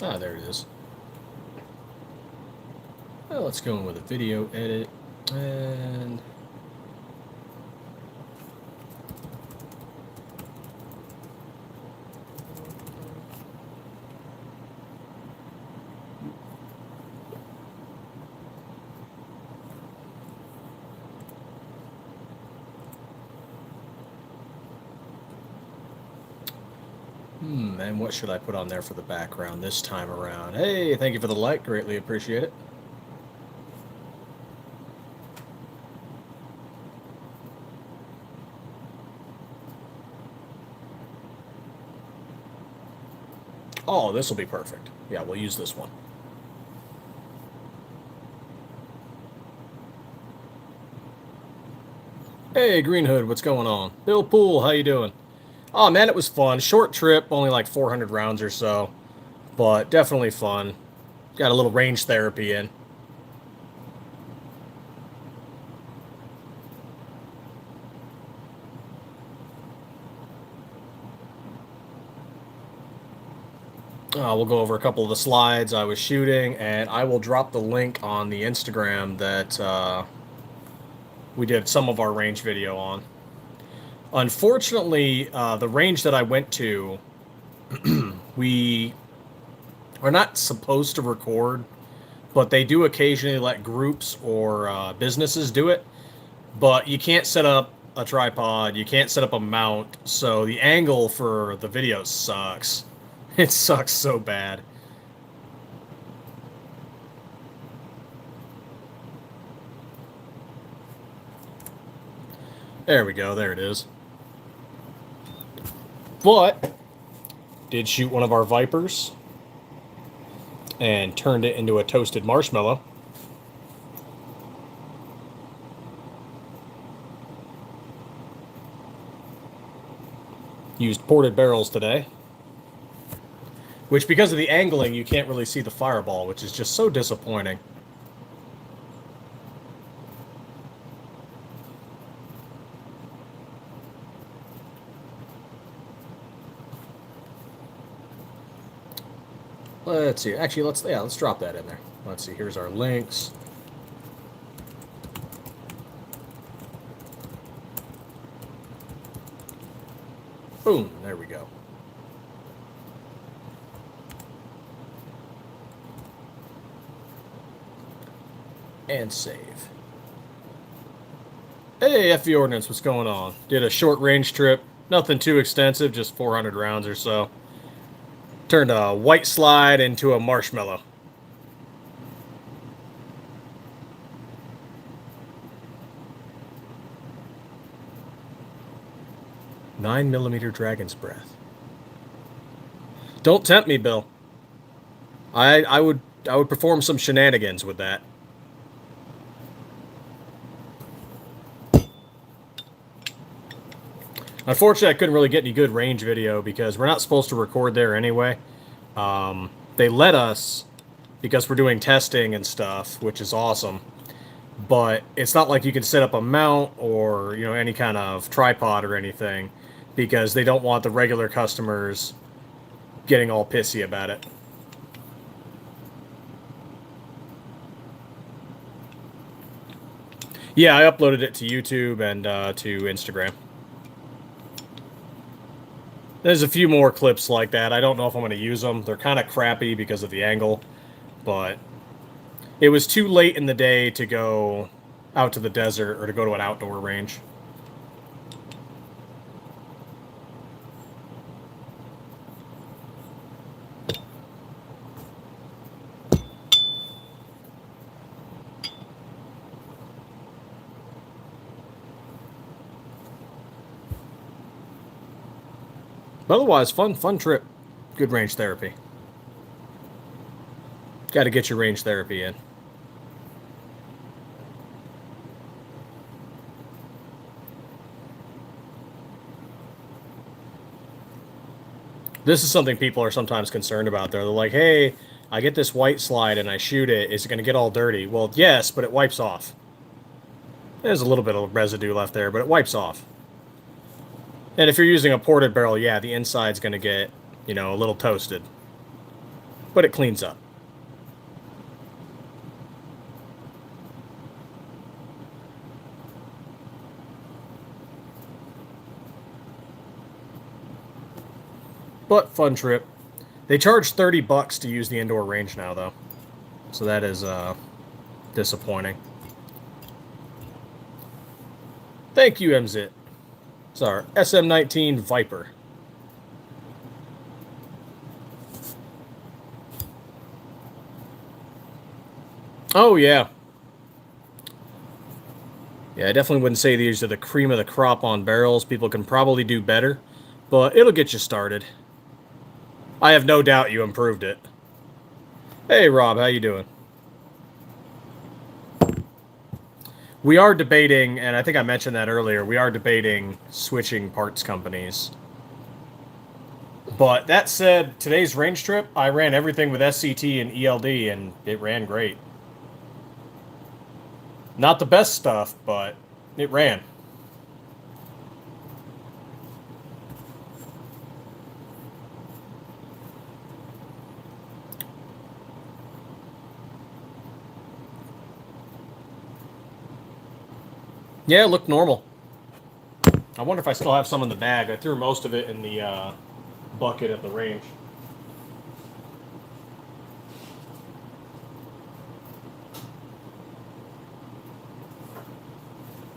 Ah, there it is. Well, let's go in with a video edit. And... and what should I put on there for the background this time around? Hey, thank you for the like. Greatly appreciate it. Oh, this will be perfect. Yeah, we'll use this one. Hey, Green Hood, what's going on? Bill Poole, how you doing? Oh, man, it was fun. Short trip, only like 400 rounds or so. But definitely fun. Got a little range therapy in. We'll go over a couple of the slides I was shooting, and I will drop the link on the Instagram that we did some of our range video on. Unfortunately, the range that I went to, we are not supposed to record, but they do occasionally let groups or businesses do it. But you can't set up a tripod, you can't set up a mount, so the angle for the video sucks. It sucks so bad. There we go, there it is. But did shoot one of our Vipers and turned it into a toasted marshmallow. Used ported barrels today, which because of the angling you can't really see the fireball, which is just so disappointing. Let's see. Actually, let's drop that in there. Let's see. Here's our links. Boom. There we go. And save. Hey, FE Ordnance, what's going on? Did a short range trip. Nothing too extensive, just 400 rounds or so. Turned a white slide into a marshmallow. "9mm Dragon's Breath." Don't tempt me, Bill. I would perform some shenanigans with that. Unfortunately, I couldn't really get any good range video because we're not supposed to record there anyway. They let us because we're doing testing and stuff, which is awesome. But it's not like you can set up a mount or, you know, any kind of tripod or anything because they don't want the regular customers getting all pissy about it. Yeah, I uploaded it to YouTube and to Instagram. There's a few more clips like that. I don't know if I'm going to use them. They're kind of crappy because of the angle, but it was too late in the day to go out to the desert or to go to an outdoor range. But otherwise, fun trip. Good range therapy. Got to get your range therapy in. This is something people are sometimes concerned about. They're like, hey, I get this white slide and I shoot it. Is it going to get all dirty? Well, yes, but it wipes off. There's a little bit of residue left there, but it wipes off. And if you're using a ported barrel, yeah, the inside's going to get, you know, a little toasted. but it cleans up. But fun trip. They charge $30 to use the indoor range now, though. So that is disappointing. Thank you, MZit. It's our SM-19 Viper. Oh, yeah. Yeah, I definitely wouldn't say these are the cream of the crop on barrels. People can probably do better, but it'll get you started. I have no doubt you improved it. Hey, Rob, how you doing? We are debating, and I think I mentioned that earlier, we are debating switching parts companies. But that said, today's range trip, I ran everything with SCT and ELD, and it ran great. Not the best stuff, but it ran. Yeah, it looked normal. I wonder if I still have some in the bag. I threw most of it in the bucket at the range.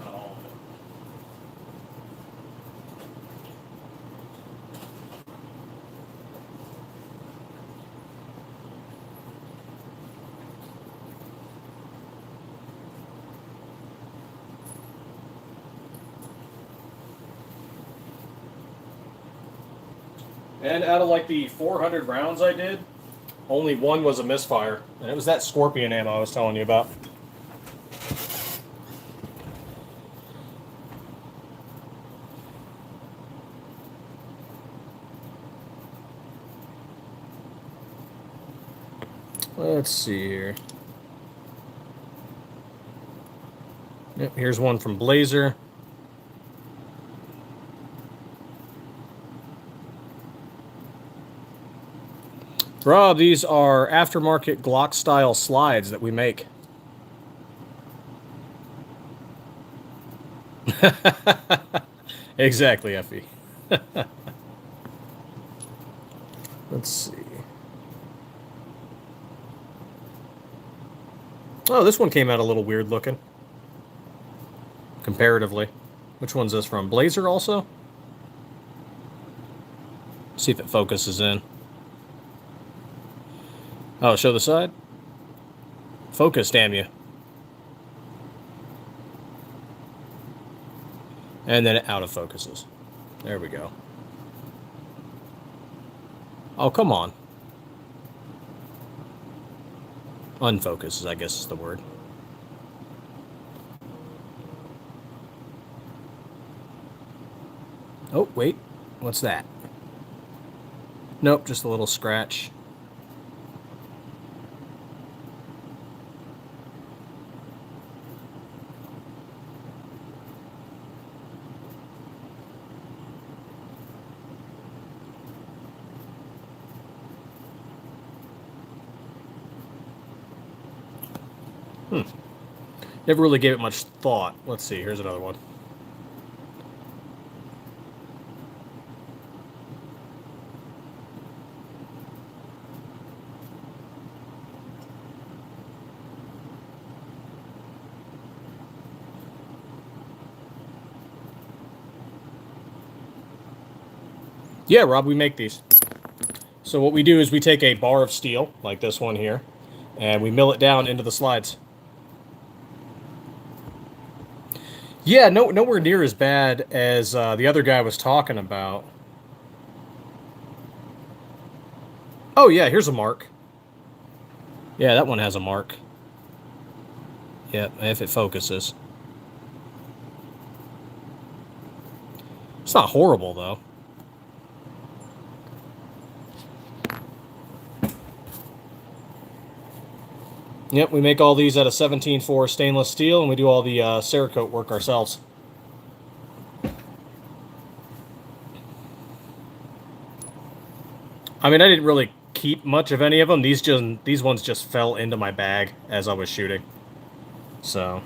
Not all of it. And out of like the 400 rounds I did, only one was a misfire. And it was that Scorpion ammo I was telling you about. Let's see here. Yep, here's one from Blazer. Rob, these are aftermarket Glock style slides that we make. Exactly, Effie. Let's see. Oh, this one came out a little weird looking. Comparatively. Which one's this from? Blazer also? See if it focuses in. Oh, show the side? Focus, damn you. And then it out of focuses. There we go. Oh, come on. Unfocuses, I guess is the word. Oh, wait. What's that? Nope, just a little scratch. Never really gave it much thought. Let's see, here's another one. Yeah, Rob, we make these. So what we do is we take a bar of steel, like this one here, and we mill it down into the slides. Yeah, nowhere near as bad as the other guy was talking about. Oh, yeah, here's a mark. Yeah, that one has a mark. Yeah, if it focuses. It's not horrible, though. Yep, we make all these out of 17-4 stainless steel, and we do all the Cerakote work ourselves. I mean, I didn't really keep much of any of them. These ones just fell into my bag as I was shooting. So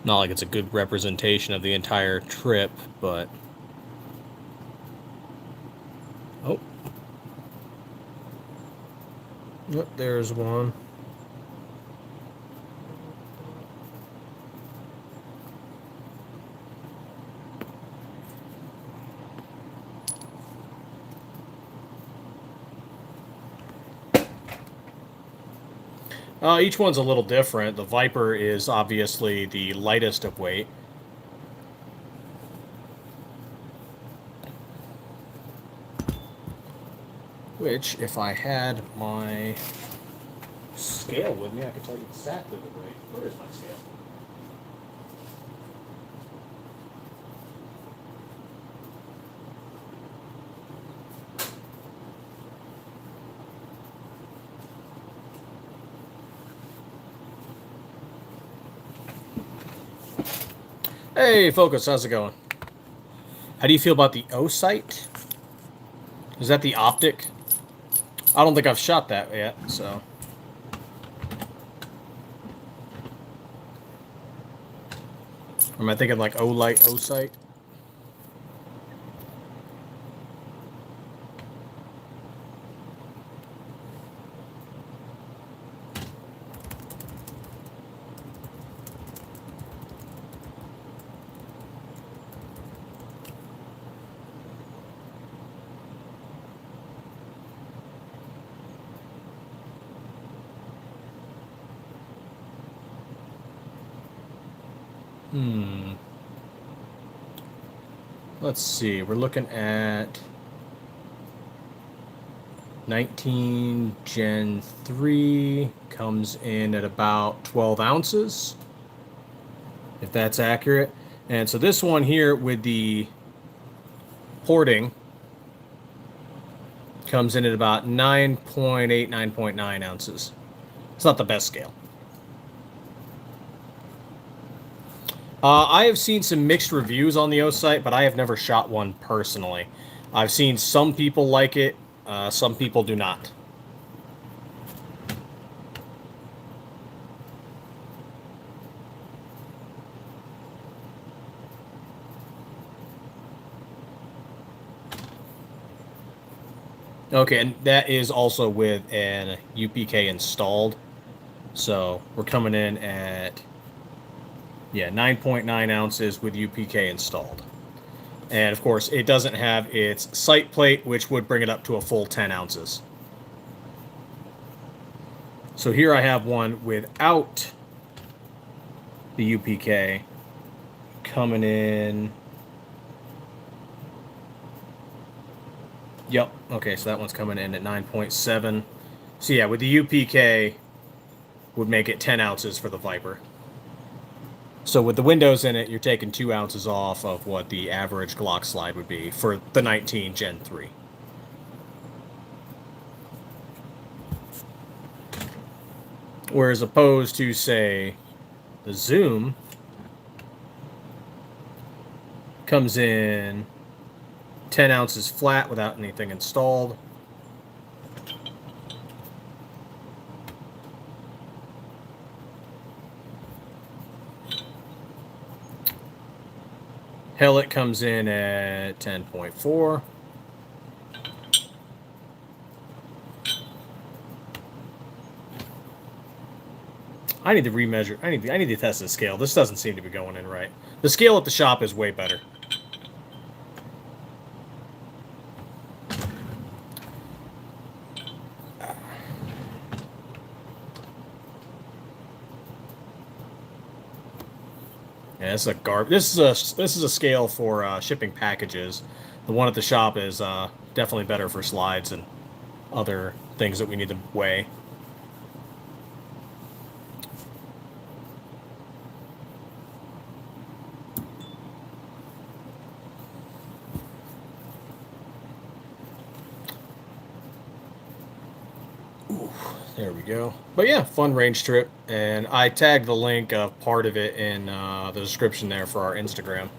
not like it's a good representation of the entire trip, but oh, there's one. Each one's a little different. The Viper is obviously the lightest of weight. Which, if I had my scale with me, I could tell you exactly the weight. Where is my scale? Hey, Focus, how's it going? How do you feel about the O sight? Is that the optic? I don't think I've shot that yet, so. Or am I thinking like O light, O sight? Let's see. We're looking at 19 Gen 3 comes in at about 12 ounces, if that's accurate. And so this one here with the porting comes in at about 9.8, 9.9 ounces. It's not the best scale. I have seen some mixed reviews on the O site, but I have never shot one personally. I've seen some people like it, some people do not. Okay, and that is also with an UPK installed. So we're coming in at, yeah, 9.9 ounces with UPK installed. And of course, it doesn't have its sight plate, which would bring it up to a full 10 ounces. So here I have one without the UPK coming in. Yep. Okay, so that one's coming in at 9.7. So yeah, with the UPK, would make it 10 ounces for the Viper. So with the windows in it, you're taking 2 ounces off of what the average Glock slide would be for the 19 Gen 3. Whereas opposed to, say, the Zoom comes in 10 ounces flat without anything installed. Hellet comes in at 10.4. I need to remeasure. I need to test the scale. This doesn't seem to be going in right. The scale at the shop is way better. Yeah, this is a this is a scale for shipping packages. The one at the shop is definitely better for slides and other things that we need to weigh. Ooh, There we go. But yeah, fun range trip. And I tagged the link of part of it in the description there for our Instagram.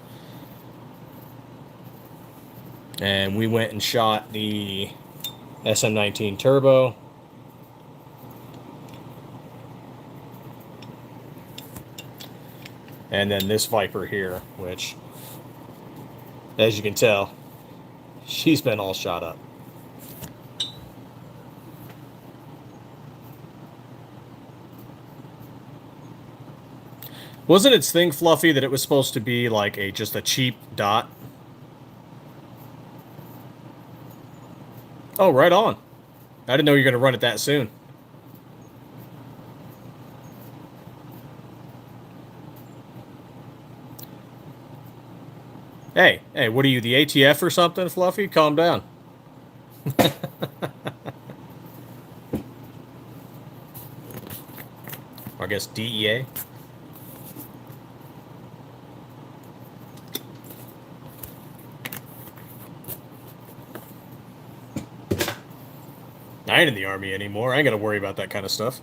And we went and shot the SM19 Turbo. And then this Viper here, which, as you can tell, she's been all shot up. Wasn't its thing, Fluffy, that it was supposed to be like just a cheap dot? Oh, right on. I didn't know you were going to run it that soon. Hey, what are you, the ATF or something, Fluffy? Calm down. I guess DEA. I ain't in the Army anymore. I ain't got to worry about that kind of stuff.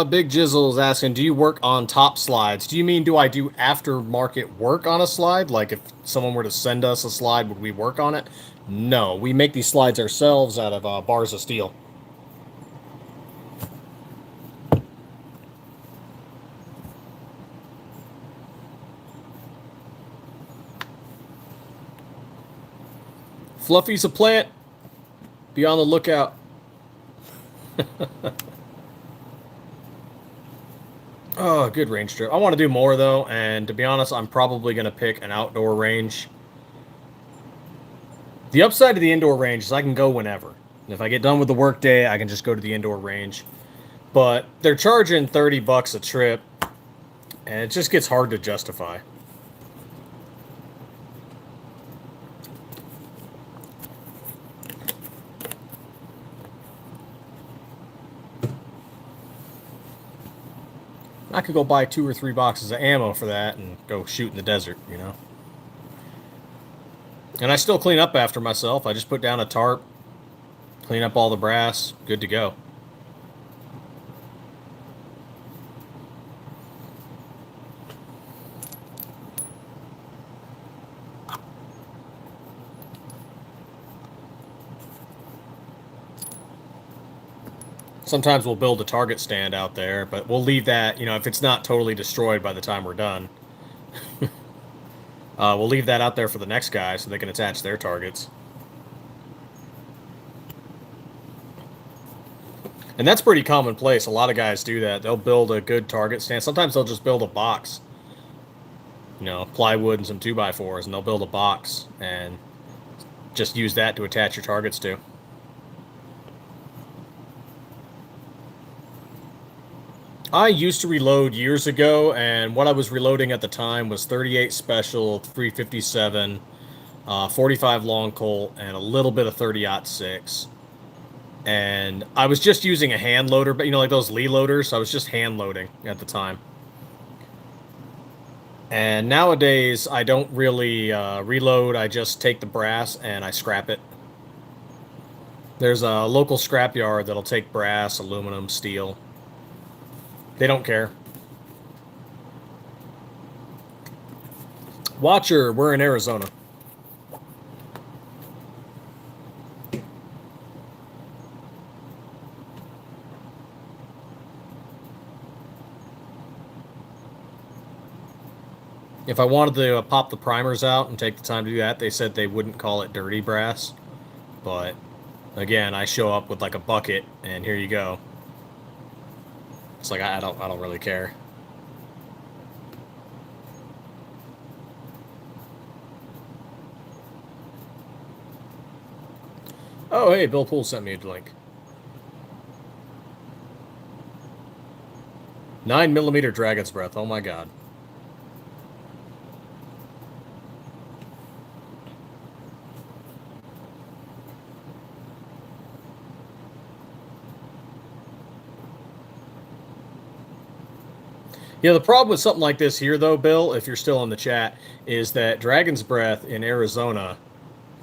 Big Jizzle's asking, do you work on top slides? Do you mean, do I do aftermarket work on a slide? Like if someone were to send us a slide, would we work on it? No, we make these slides ourselves out of bars of steel. Fluffy's a plant. Be on the lookout. Oh, good range trip. I want to do more, though, and to be honest, I'm probably going to pick an outdoor range. The upside of the indoor range is I can go whenever. And if I get done with the workday, I can just go to the indoor range. But they're charging 30 bucks a trip, and it just gets hard to justify. I could go buy 2 or 3 boxes of ammo for that and go shoot in the desert, you know. And I still clean up after myself. I just put down a tarp, clean up all the brass, good to go. Sometimes we'll build a target stand out there, but we'll leave that, you know, if it's not totally destroyed by the time we're done. We'll leave that out there for the next guy so they can attach their targets. And that's pretty commonplace. A lot of guys do that. They'll build a good target stand. Sometimes they'll just build a box. You know, plywood and some 2x4s, and they'll build a box and just use that to attach your targets to. I used to reload years ago, and what I was reloading at the time was 38 Special, 357, 45 Long Colt, and a little bit of 30-06. And I was just using a hand loader, but you know, like those Lee loaders, so I was just hand loading at the time. And nowadays, I don't really reload. I just take the brass and I scrap it. There's a local scrapyard that'll take brass, aluminum, steel. They don't care. Watcher, we're in Arizona. If I wanted to pop the primers out and take the time to do that, they said they wouldn't call it dirty brass. But again, I show up with like a bucket, and here you go. It's like I don't really care. Oh, hey, Bill Poole sent me a link. 9mm Dragon's Breath. Oh my god. Yeah, the problem with something like this here, though, Bill, if you're still in the chat, is that Dragon's Breath in Arizona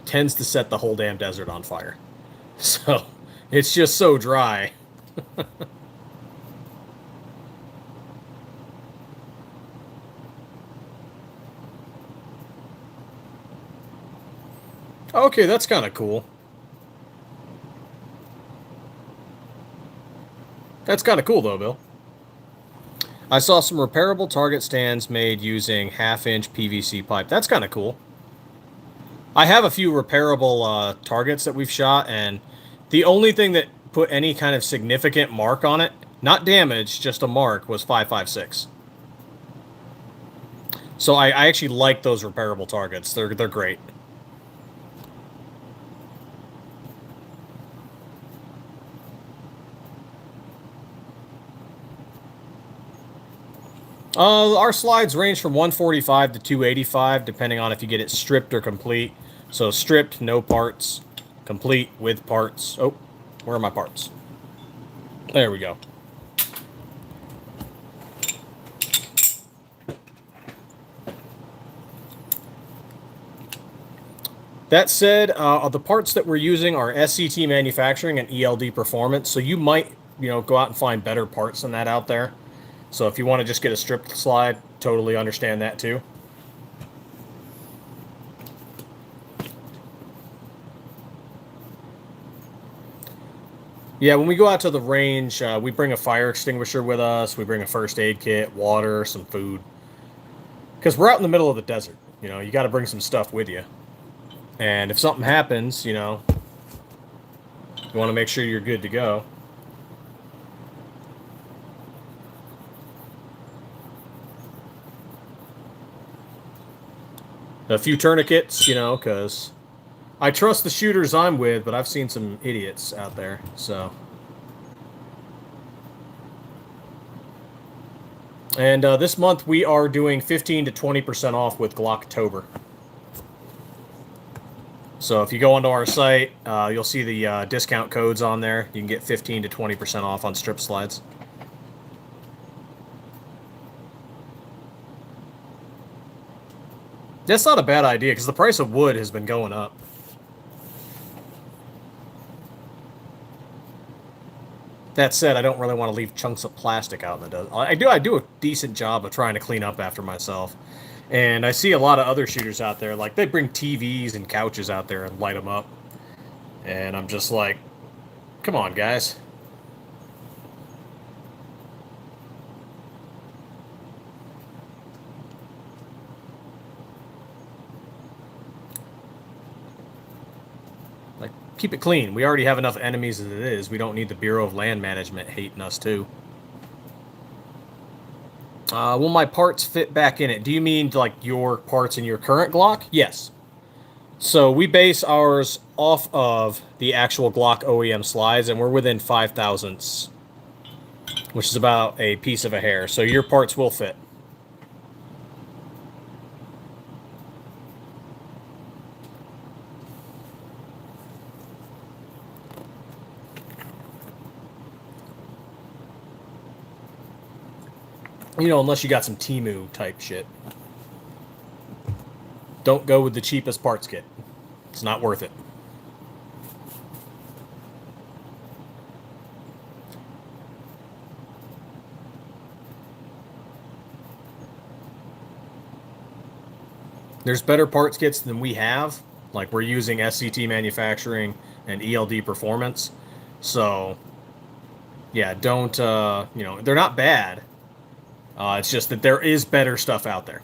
tends to set the whole damn desert on fire. So it's just so dry. Okay, that's kind of cool. That's kind of cool, though, Bill. I saw some repairable target stands made using half-inch PVC pipe. That's kind of cool. I have a few repairable targets that we've shot, and the only thing that put any kind of significant mark on it, not damage, just a mark, was 5.56. So I actually like those repairable targets. They're great. Our slides range from 145 to 285, depending on if you get it stripped or complete. So stripped, no parts. Complete, with parts. Oh, where are my parts? There we go. That said, the parts that we're using are SCT Manufacturing and ELD Performance, so you might, go out and find better parts than that out there. So if you want to just get a stripped slide, totally understand that too. Yeah, when we go out to the range, we bring a fire extinguisher with us. We bring a first aid kit, water, some food. Because we're out in the middle of the desert. You got to bring some stuff with you. And if something happens, you want to make sure you're good to go. A few tourniquets, because I trust the shooters I'm with, but I've seen some idiots out there, so. And this month we are doing 15 to 20% off with Glocktober. So if you go onto our site, you'll see the discount codes on there. You can get 15 to 20% off on strip slides. That's not a bad idea, because the price of wood has been going up. That said, I don't really want to leave chunks of plastic out in the desert. I do a decent job of trying to clean up after myself. And I see a lot of other shooters out there, like, they bring TVs and couches out there and light them up. And I'm just like, come on, guys. Like, keep it clean. We already have enough enemies as it is. We don't need the Bureau of Land Management hating us, too. Will my parts fit back in it? Do you mean, like, your parts in your current Glock? Yes. So we base ours off of the actual Glock OEM slides, and we're within 5 thousandths, which is about a piece of a hair. So your parts will fit. Unless you got some Temu type shit. Don't go with the cheapest parts kit. It's not worth it. There's better parts kits than we have. Like, we're using SCT Manufacturing and ELD Performance. So, yeah, don't, they're not bad. It's just that there is better stuff out there.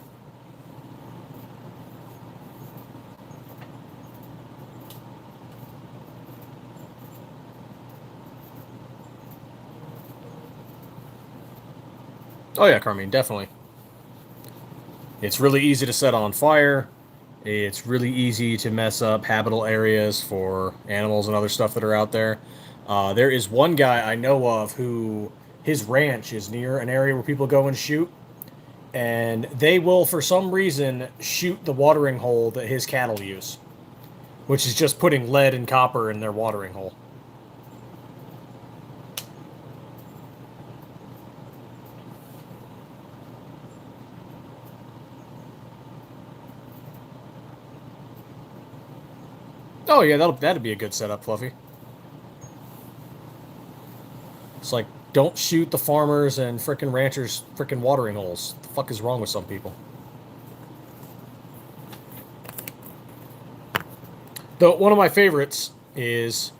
Oh yeah, Carmine, definitely. It's really easy to set on fire. It's really easy to mess up habitable areas for animals and other stuff that are out there. There is one guy I know of who his ranch is near an area where people go and shoot, and they will, for some reason, shoot the watering hole that his cattle use, which is just putting lead and copper in their watering hole. Oh yeah, that'd be a good setup, Fluffy. It's like, don't shoot the farmers and frickin' ranchers frickin' watering holes. The fuck is wrong with some people? Though one of my favorites is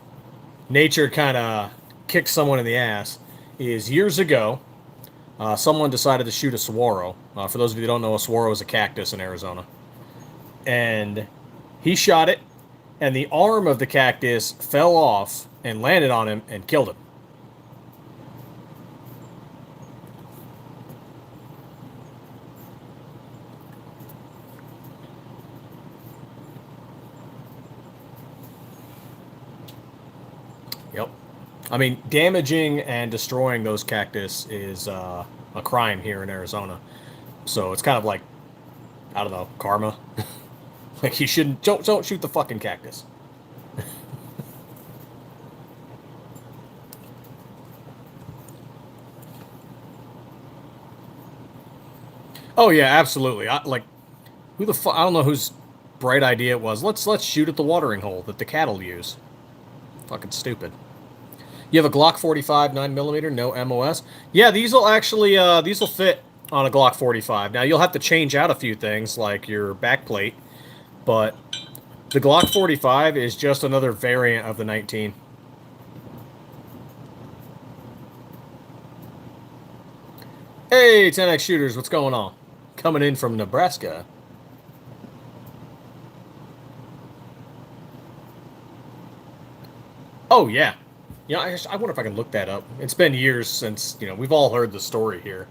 nature kind of kicks someone in the ass. Is years ago, someone decided to shoot a saguaro. For those of you that don't know, a saguaro is a cactus in Arizona, and he shot it, and the arm of the cactus fell off and landed on him and killed him. Yep. I mean, damaging and destroying those cactus is a crime here in Arizona. So it's kind of like, I don't know, karma. Like you shouldn't don't shoot the fucking cactus. Oh yeah, absolutely. Like who the fuck? I don't know whose bright idea it was. Let's shoot at the watering hole that the cattle use. Fucking stupid. You have a Glock 45 9mm, no MOS. Yeah, these will actually these will fit on a Glock 45. Now you'll have to change out a few things like your backplate, but the Glock 45 is just another variant of the 19. Hey, 10x shooters, what's going on? Coming in from Nebraska. Oh yeah, you know, I wonder if I can look that up. It's been years since, you know, we've all heard the story here.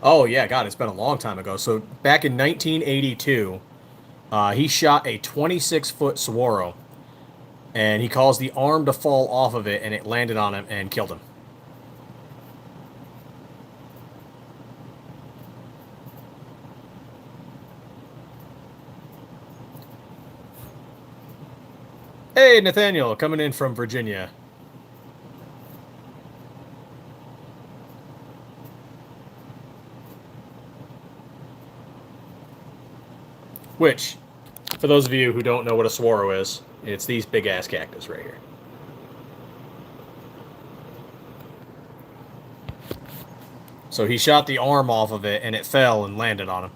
Oh yeah, God, it's been a long time ago. So back in 1982, he shot a 26-foot saguaro, and he caused the arm to fall off of it, and it landed on him and killed him. Hey, Nathaniel, coming in from Virginia. Which, for those of you who don't know what a saguaro is, it's these big ass cactus right here. So he shot the arm off of it, and it fell and landed on him.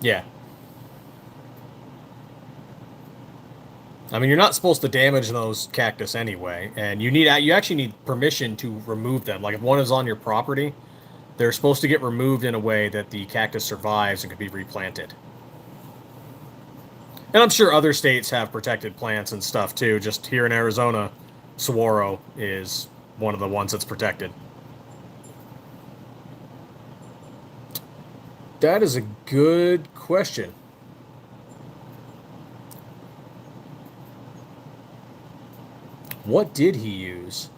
Yeah. I mean, you're not supposed to damage those cactus anyway, and you actually need permission to remove them. Like if one is on your property, they're supposed to get removed in a way that the cactus survives and can be replanted. And I'm sure other states have protected plants and stuff too. Just here in Arizona, saguaro is one of the ones that's protected. That is a good question. What did he use?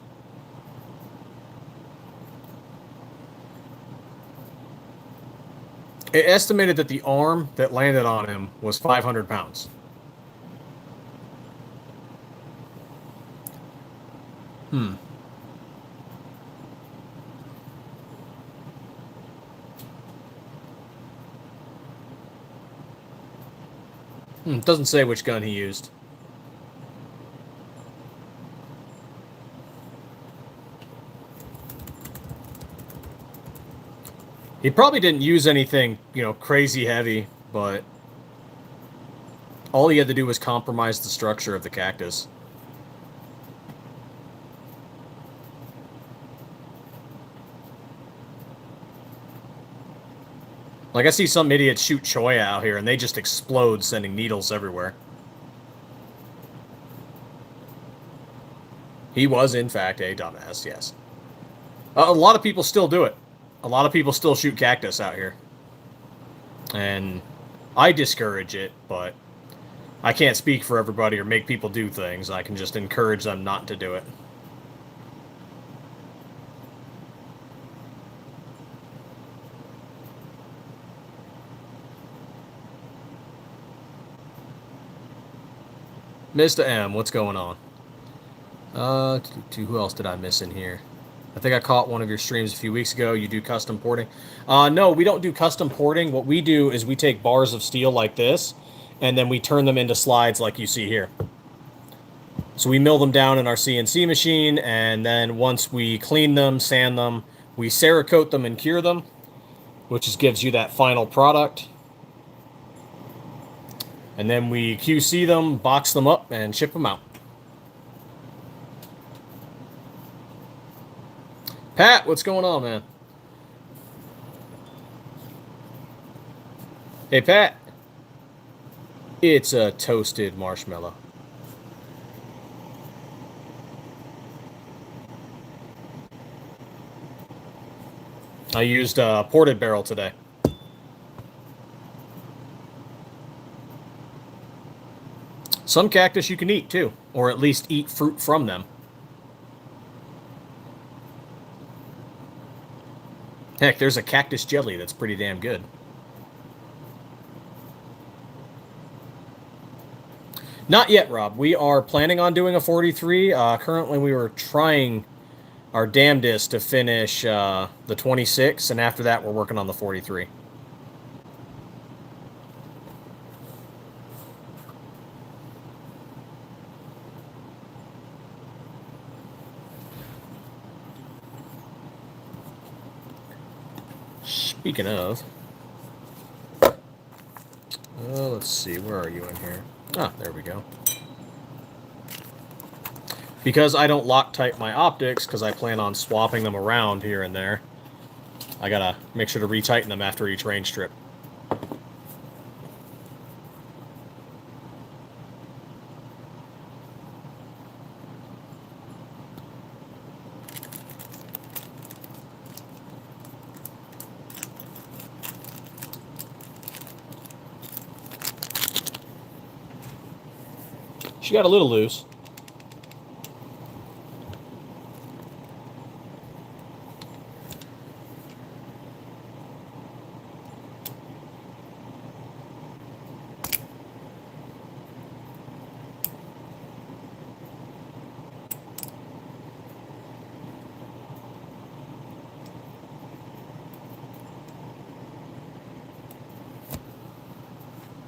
It estimated that the arm that landed on him was 500 pounds. Hmm. Doesn't say which gun he used. He probably didn't use anything, you know, crazy heavy, but all he had to do was compromise the structure of the cactus. Like, I see some idiots shoot choya out here, and they just explode, sending needles everywhere. He was, in fact, a dumbass, yes. A lot of people still do it. A lot of people still shoot cactus out here. And I discourage it, but I can't speak for everybody or make people do things. I can just encourage them not to do it. Mr. M, what's going on? Who else did I miss in here? I think I caught one of your streams a few weeks ago. You do custom porting? No, we don't do custom porting. What we do is we take bars of steel like this, and then we turn them into slides like you see here. So we mill them down in our CNC machine, and then once we clean them, sand them, we Cerakote them and cure them, which just gives you that final product. And then we QC them, box them up, and ship them out. Pat, what's going on, man? Hey, Pat. It's a toasted marshmallow. I used a ported barrel today. Some cactus you can eat, too. Or at least eat fruit from them. Heck, there's a cactus jelly that's pretty damn good. Not yet, Rob. We are planning on doing a 43. Currently, we were trying our damnedest to finish the 26, and after that, we're working on the 43. Speaking of, let's see, where are you in here? Ah, there we go. Because I don't Loctite my optics, because I plan on swapping them around here and there, I gotta make sure to retighten them after each range trip. She got a little loose.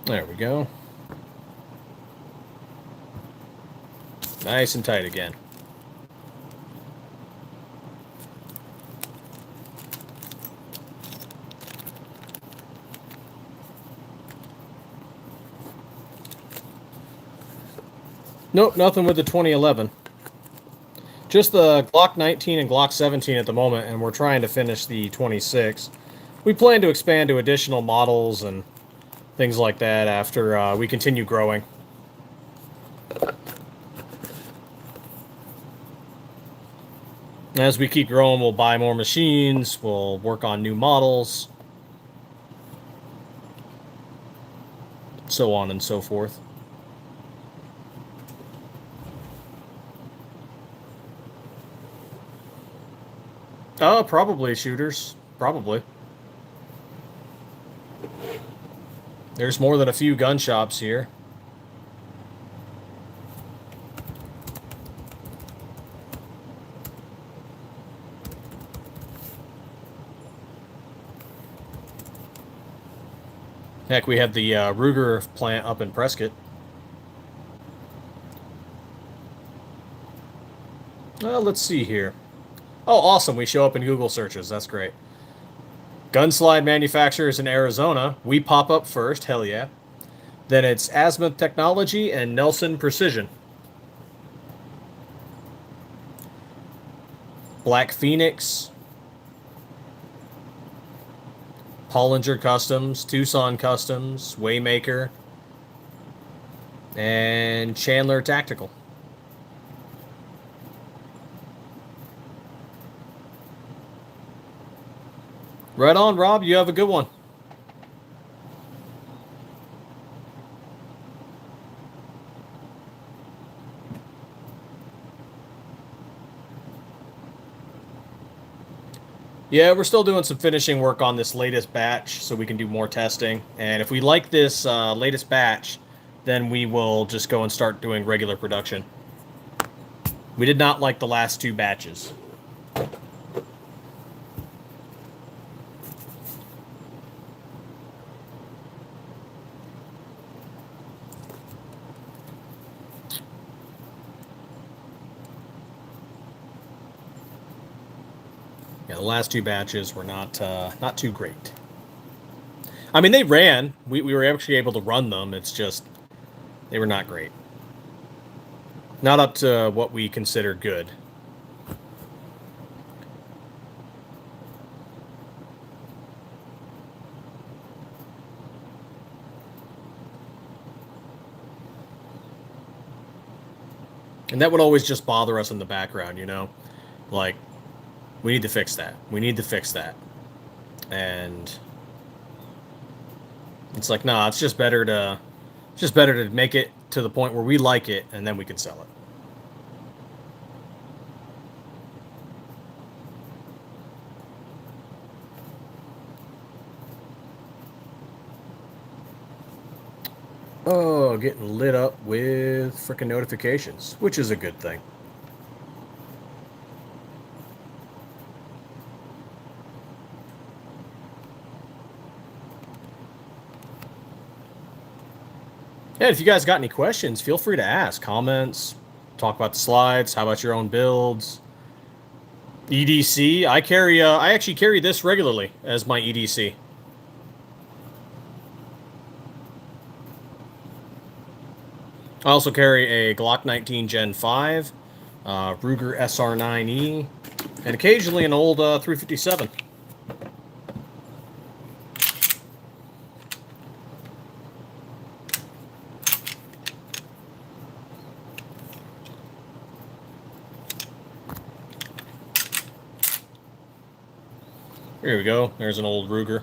There we go. Nice and tight again. Nope, nothing with the 2011. Just the Glock 19 and Glock 17 at the moment, and we're trying to finish the 26. We plan to expand to additional models and things like that after we continue growing. As we keep growing, we'll buy more machines, we'll work on new models, so on and so forth. Probably shooters. Probably. There's more than a few gun shops here. Heck, we have the Ruger plant up in Prescott. Let's see here. Oh, awesome. We show up in Google searches. That's great. Gunslide manufacturers in Arizona. We pop up first. Hell yeah. Then it's Azimuth Technology and Nelson Precision. Black Phoenix. Pollinger Customs. Tucson Customs. Waymaker. And Chandler Tactical. Right on, Rob. You have a good one. Yeah, we're still doing some finishing work on this latest batch so we can do more testing. And if we like this latest batch, then we will just go and start doing regular production. We did not like the last 2 batches. Yeah, the last 2 batches were not too great. I mean, they ran. We were actually able to run them. It's just they were not great. Not up to what we consider good. And that would always just bother us in the background, you know? Like, we need to fix that. We need to fix that. And it's like, nah, it's just better to make it to the point where we like it, and then we can sell it. Oh, getting lit up with frickin' notifications, which is a good thing. Yeah, if you guys got any questions, feel free to ask. Comments, talk about the slides, how about your own builds. EDC, I actually carry this regularly as my EDC. I also carry a Glock 19 Gen 5, Ruger SR9E, and occasionally an old 357. Here we go. There's an old Ruger.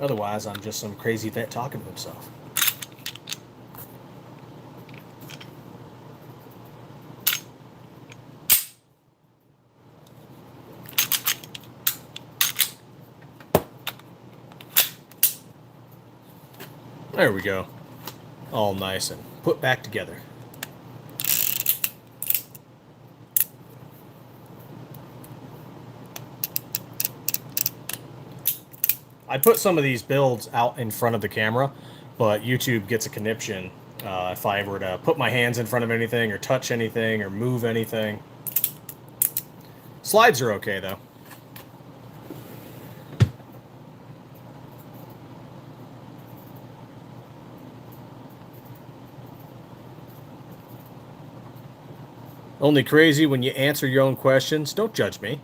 Otherwise, I'm just some crazy vet talking to himself. There we go. All nice and put back together. I put some of these builds out in front of the camera, but YouTube gets a conniption if I were to put my hands in front of anything or touch anything or move anything. Slides are okay, though. Only crazy when you answer your own questions. Don't judge me.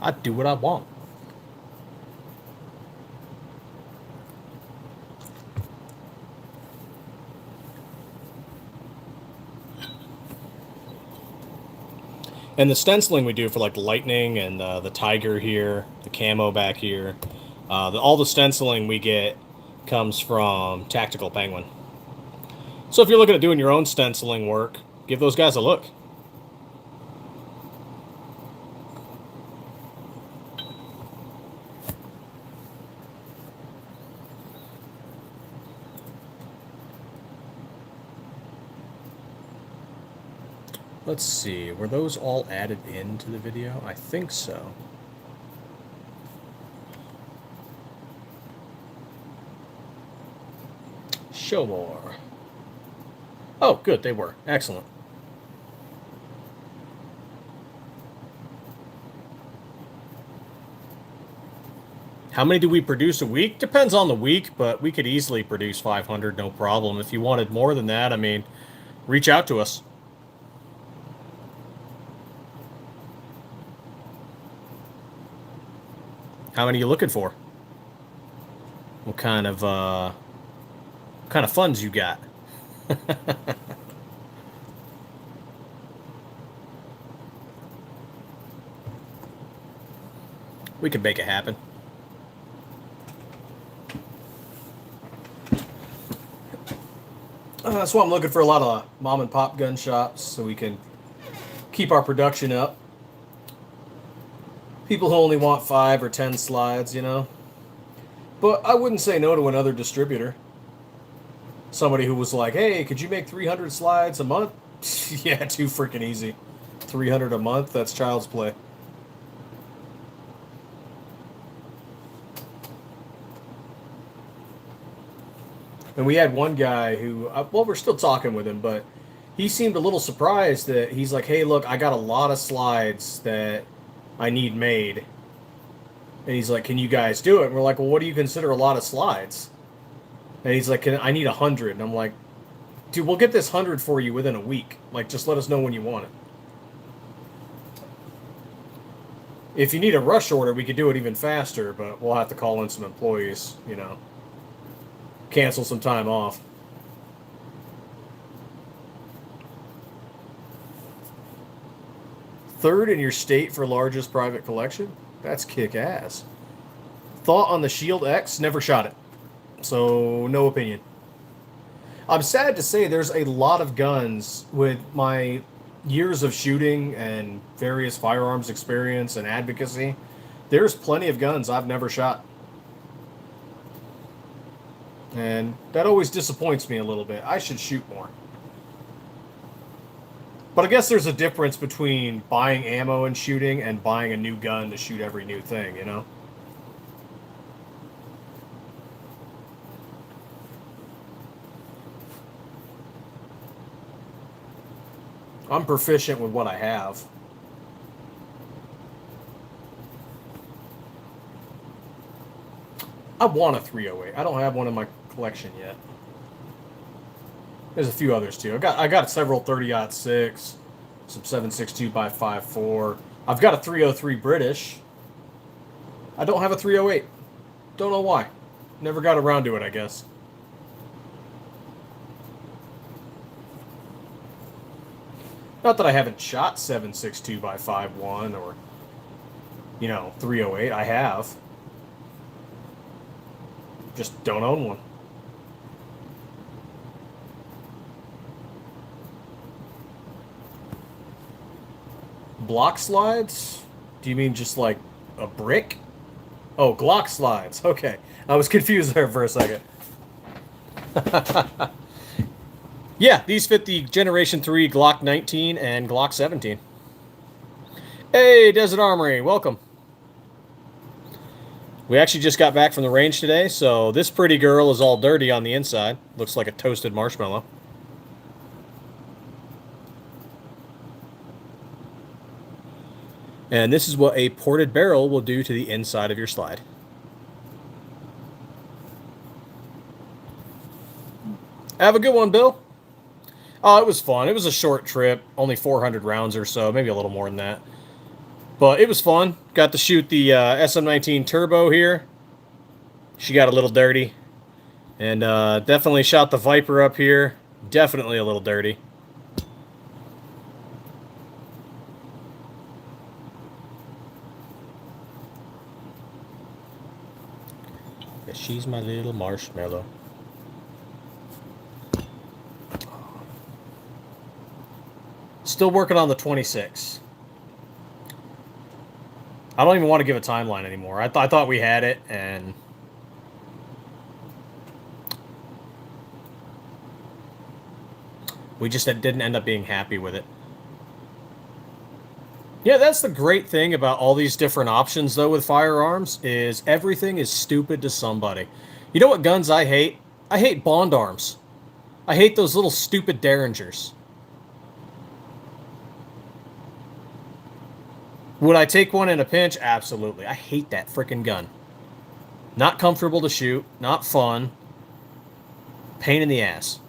I do what I want. And the stenciling we do for like the lightning and the tiger here, the camo back here, all the stenciling we get comes from Tactical Penguin. So if you're looking at doing your own stenciling work, give those guys a look. Let's see, were those all added into the video? I think so. Show more. Oh, good, they were. Excellent. How many do we produce a week? Depends on the week, but we could easily produce 500, no problem. If you wanted more than that, I mean, reach out to us. How many are you looking for? What kind of funds you got? We could make it happen. That's why I'm looking for a lot of mom and pop gun shops so we can keep our production up. People who only want 5 or 10 slides, you know. But I wouldn't say no to another distributor. Somebody who was like, hey, could you make 300 slides a month? Yeah, too freaking easy. 300 a month? That's child's play. And we had one guy who, well, we're still talking with him, but he seemed a little surprised that he's like, hey, look, I got a lot of slides that I need made. And he's like, can you guys do it? And we're like, well, what do you consider a lot of slides? And he's like, I need 100. And I'm like, dude, we'll get this 100 for you within a week. Like, just let us know when you want it. If you need a rush order, we could do it even faster, but we'll have to call in some employees, you know. Cancel some time off. Third in your state for largest private collection? That's kick-ass. Thought on the Shield X? Never shot it. So, no opinion. I'm sad to say there's a lot of guns with my years of shooting and various firearms experience and advocacy. There's plenty of guns I've never shot. And that always disappoints me a little bit. I should shoot more. But I guess there's a difference between buying ammo and shooting and buying a new gun to shoot every new thing, you know? I'm proficient with what I have. I want a 308. I don't have one in my collection yet. There's a few others too. I got several 30-06, some 7.62x5.4. I've got a 303 British. I don't have a 308. Don't know why. Never got around to it, I guess. Not that I haven't shot 7.62x5.1 or, you know, 308. I have. Just don't own one. Block slides? Do you mean just like a brick? Oh, Glock slides. Okay. I was confused there for a second. Yeah, these fit the Generation 3 Glock 19 and Glock 17. Hey, Desert Armory, welcome. We actually just got back from the range today, so this pretty girl is all dirty on the inside. Looks like a toasted marshmallow. And this is what a ported barrel will do to the inside of your slide. Have a good one, Bill. Oh, it was fun. It was a short trip, only 400 rounds or so, maybe a little more than that. But it was fun. Got to shoot the SM19 Turbo here. She got a little dirty. And definitely shot the Viper up here. Definitely a little dirty. Yeah, she's my little marshmallow. Still working on the 26. I don't even want to give a timeline anymore. I thought we had it, and we just didn't end up being happy with it. Yeah, that's the great thing about all these different options, though, with firearms, is everything is stupid to somebody. You know what guns I hate? I hate Bond arms. I hate those little stupid Derringers. Would I take one in a pinch? Absolutely. I hate that frickin' gun. Not comfortable to shoot. Not fun. Pain in the ass.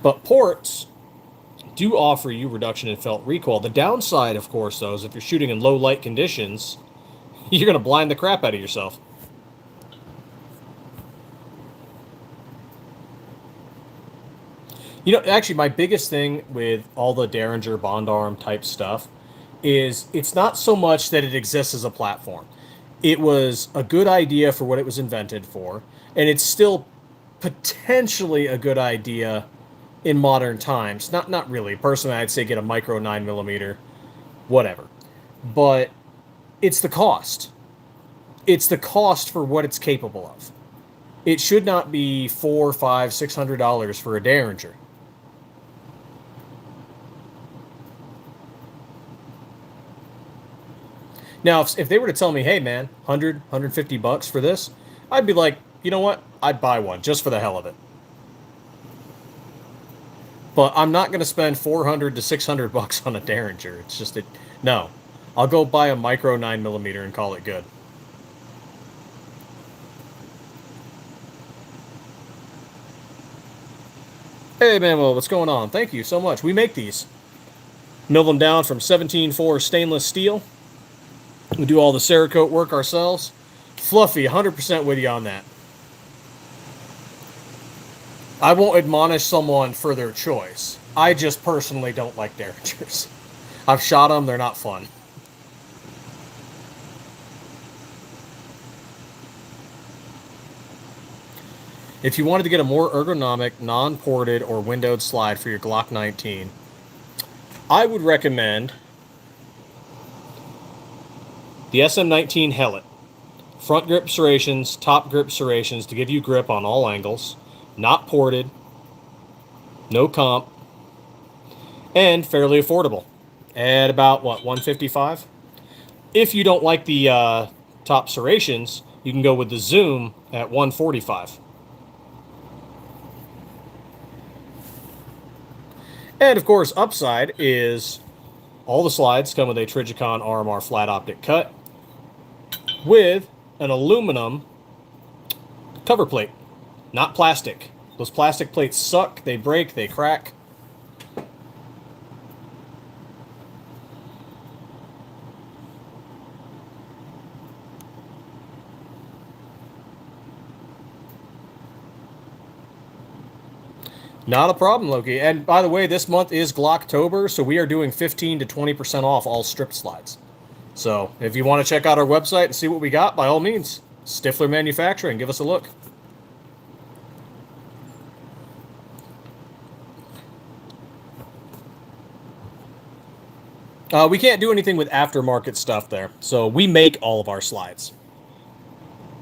But ports do offer you reduction in felt recoil. The downside, of course, though, is if you're shooting in low light conditions, you're going to blind the crap out of yourself. You know, actually, my biggest thing with all the Derringer Bond Arm type stuff is it's not so much that it exists as a platform. It was a good idea for what it was invented for, and it's still potentially a good idea in modern times. Not really. Personally, I'd say get a micro 9mm, whatever. But it's the cost. It's the cost for what it's capable of. It should not be $400, $500, $600 for a Derringer. Now, if they were to tell me, hey man, 100, 150 bucks for this, I'd be like, you know what? I'd buy one just for the hell of it. But I'm not going to spend 400 to 600 bucks on a Derringer. It's just that, no. I'll go buy a micro 9mm and call it good. Hey Manuel, what's going on? Thank you so much. We make these. Mill them down from 17.4 stainless steel. We do all the Cerakote work ourselves. Fluffy, 100% with you on that. I won't admonish someone for their choice. I just personally don't like Derringers. I've shot them, they're not fun. If you wanted to get a more ergonomic, non-ported, or windowed slide for your Glock 19, I would recommend the SM19 Hellet. Front grip serrations, top grip serrations to give you grip on all angles. Not ported. No comp. And fairly affordable. At about, what, $155? If you don't like the top serrations, you can go with the Zoom at $145. And, of course, upside is all the slides come with a Trijicon RMR flat optic cut with an aluminum cover plate, not plastic. Those plastic plates suck, they break, they crack. Not a problem, Loki. And by the way, this month is Glocktober, so we are doing 15 to 20% off all strip slides. So if you want to check out our website and see what we got, by all means, Stiffler Manufacturing, give us a look. We can't do anything with aftermarket stuff there, so we make all of our slides.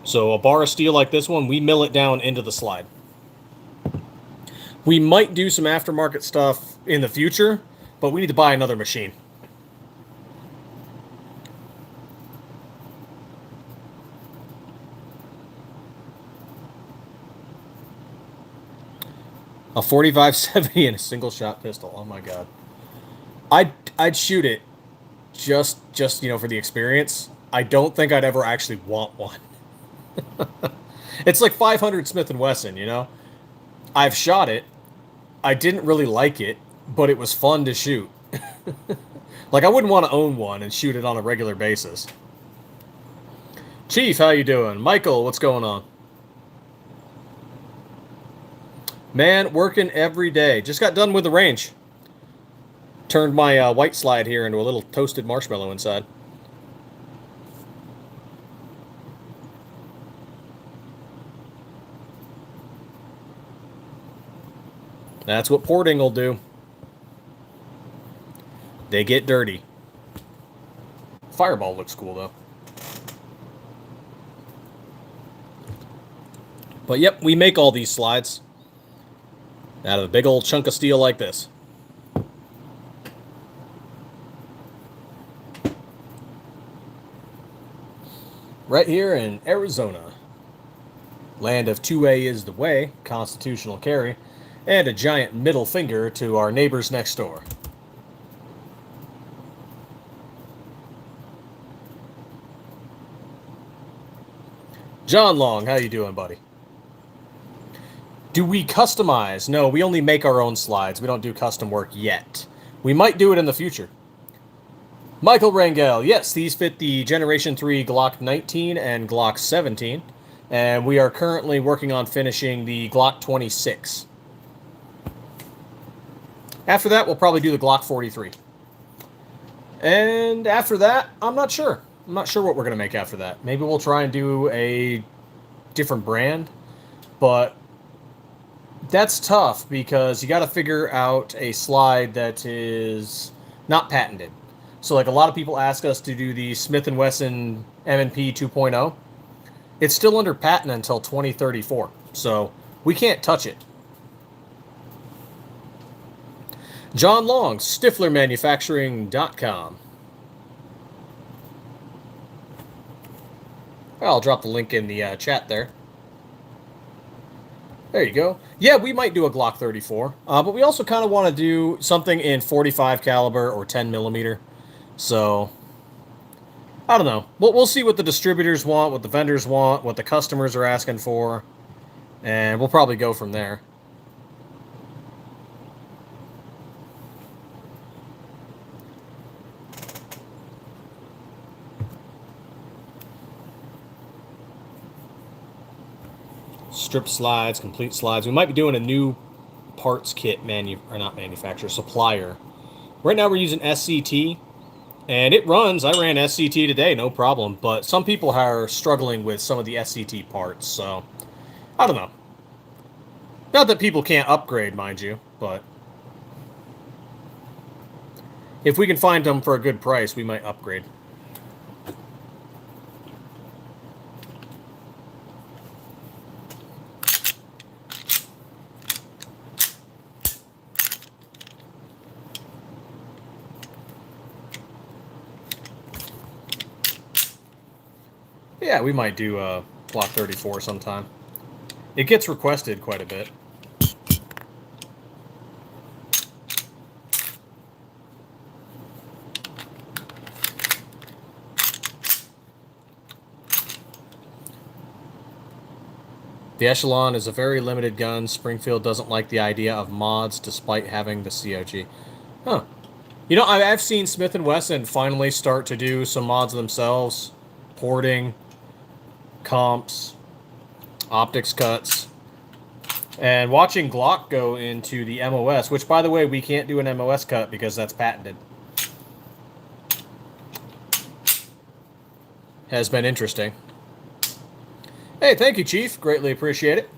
So a bar of steel like this one, we mill it down into the slide. We might do some aftermarket stuff in the future, but we need to buy another machine. A 45-70 and a single shot pistol. Oh my god. I'd shoot it just you know, for the experience. I don't think I'd ever actually want one. It's like 500 Smith & Wesson, you know? I've shot it. I didn't really like it, but it was fun to shoot. Like, I wouldn't want to own one and shoot it on a regular basis. Chief, how you doing? Michael, what's going on? Man, working every day. Just got done with the range. Turned my white slide here into a little toasted marshmallow inside. That's what porting will do. They get dirty. Fireball looks cool, though. But yep, we make all these slides out of a big old chunk of steel like this. Right here in Arizona. Land of 2A is the way, constitutional carry, and a giant middle finger to our neighbors next door. John Long, how you doing, buddy? Do we customize? No, we only make our own slides. We don't do custom work yet. We might do it in the future. Michael Rangel, yes, these fit the Generation 3 Glock 19 and Glock 17, and we are currently working on finishing the Glock 26. After that, we'll probably do the Glock 43. And after that, I'm not sure. I'm not sure what we're going to make after that. Maybe we'll try and do a different brand, but That's tough because you got to figure out a slide that is not patented. So like a lot of people ask us to do the Smith & Wesson M&P 2.0. It's still under patent until 2034. So we can't touch it. John Long, StifflerManufacturing.com. I'll drop the link in the chat there. There you go. Yeah, we might do a Glock 34, but we also kind of want to do something in 45 caliber or 10 millimeter. So, I don't know. We'll see what the distributors want, what the vendors want, what the customers are asking for, and we'll probably go from there. Strip slides, complete slides. We might be doing a new parts kit supplier. Right now we're using SCT, and it runs. I ran SCT today, no problem. But some people are struggling with some of the SCT parts, so I don't know. Not that people can't upgrade, mind you, but if we can find them for a good price, we might upgrade. Yeah, we might do a Block 34 sometime. It gets requested quite a bit. The Echelon is a very limited gun. Springfield doesn't like the idea of mods despite having the COG. Huh. You know, I've seen Smith & Wesson finally start to do some mods themselves. Porting, comps, optics cuts. And watching Glock go into the MOS, which, by the way, we can't do an MOS cut because that's patented, has been interesting. Hey, thank you, Chief. Greatly appreciate it.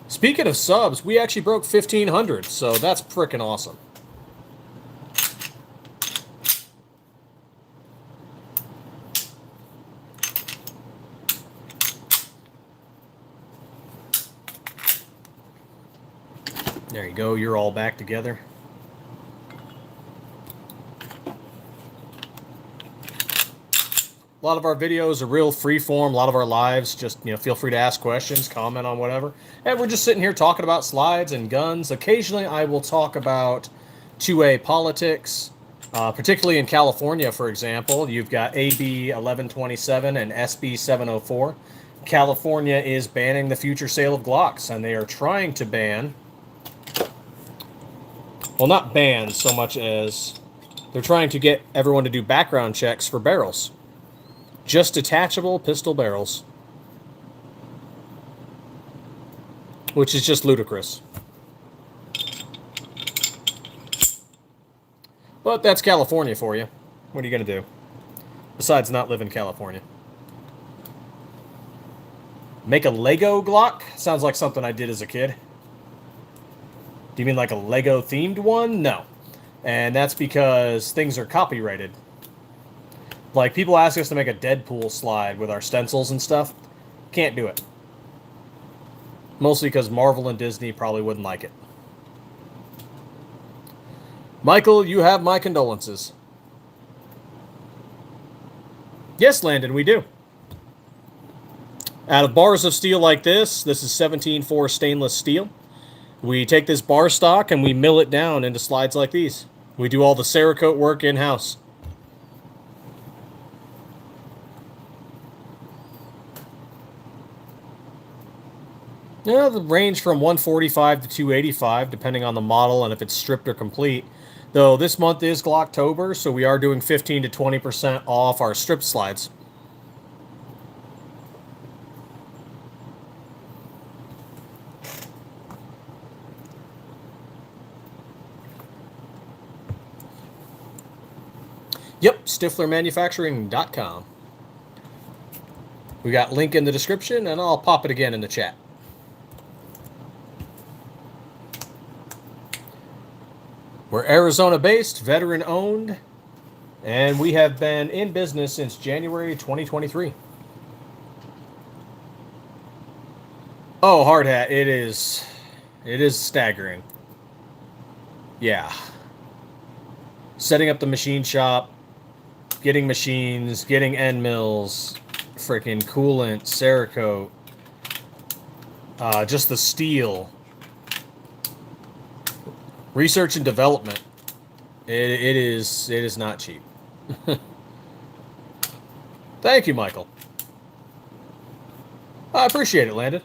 Speaking of subs, we actually broke 1,500, so that's freaking awesome. There you go. You're all back together. A lot of our videos are real free form. A lot of our lives, just, you know, feel free to ask questions, comment on whatever. And we're just sitting here talking about slides and guns. Occasionally I will talk about 2A politics, particularly in California, for example. You've got AB 1127 and SB 704. California is banning the future sale of Glocks, and they are trying to ban, well, not ban so much as they're trying to get everyone to do background checks for barrels. Just detachable pistol barrels. Which is just ludicrous. But that's California for you. What are you going to do? Besides not live in California. Make a Lego Glock? Sounds like something I did as a kid. Do you mean like a Lego themed one? No. And that's because things are copyrighted. Like, people ask us to make a Deadpool slide with our stencils and stuff. Can't do it. Mostly because Marvel and Disney probably wouldn't like it. Michael, you have my condolences. Yes, Landon, we do. Out of bars of steel like this is 17-4 stainless steel. We take this bar stock and we mill it down into slides like these. We do all the Cerakote work in-house. Yeah, the range from 145 to 285, depending on the model and if it's stripped or complete. Though this month is Glocktober, so we are doing 15 to 20% off our strip slides. Yep, StifflerManufacturing.com. We got link in the description, and I'll pop it again in the chat. We're Arizona-based, veteran-owned, and we have been in business since January 2023. Oh, hard hat. It is staggering. Yeah. Setting up the machine shop, getting machines, getting end mills, freaking coolant, Cerakote, just the steel. Research and development. It is not cheap. Thank you, Michael. I appreciate it, Landon.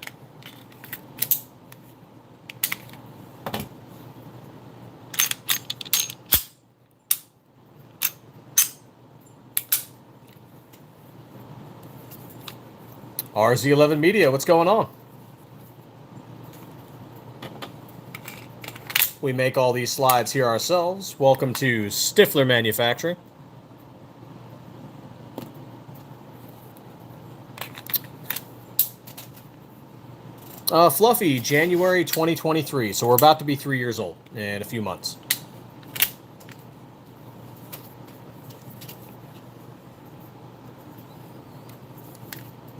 RZ11 Media, what's going on? We make all these slides here ourselves. Welcome to Stiffler Manufacturing. Fluffy, January 2023. So we're about to be 3 years old in a few months.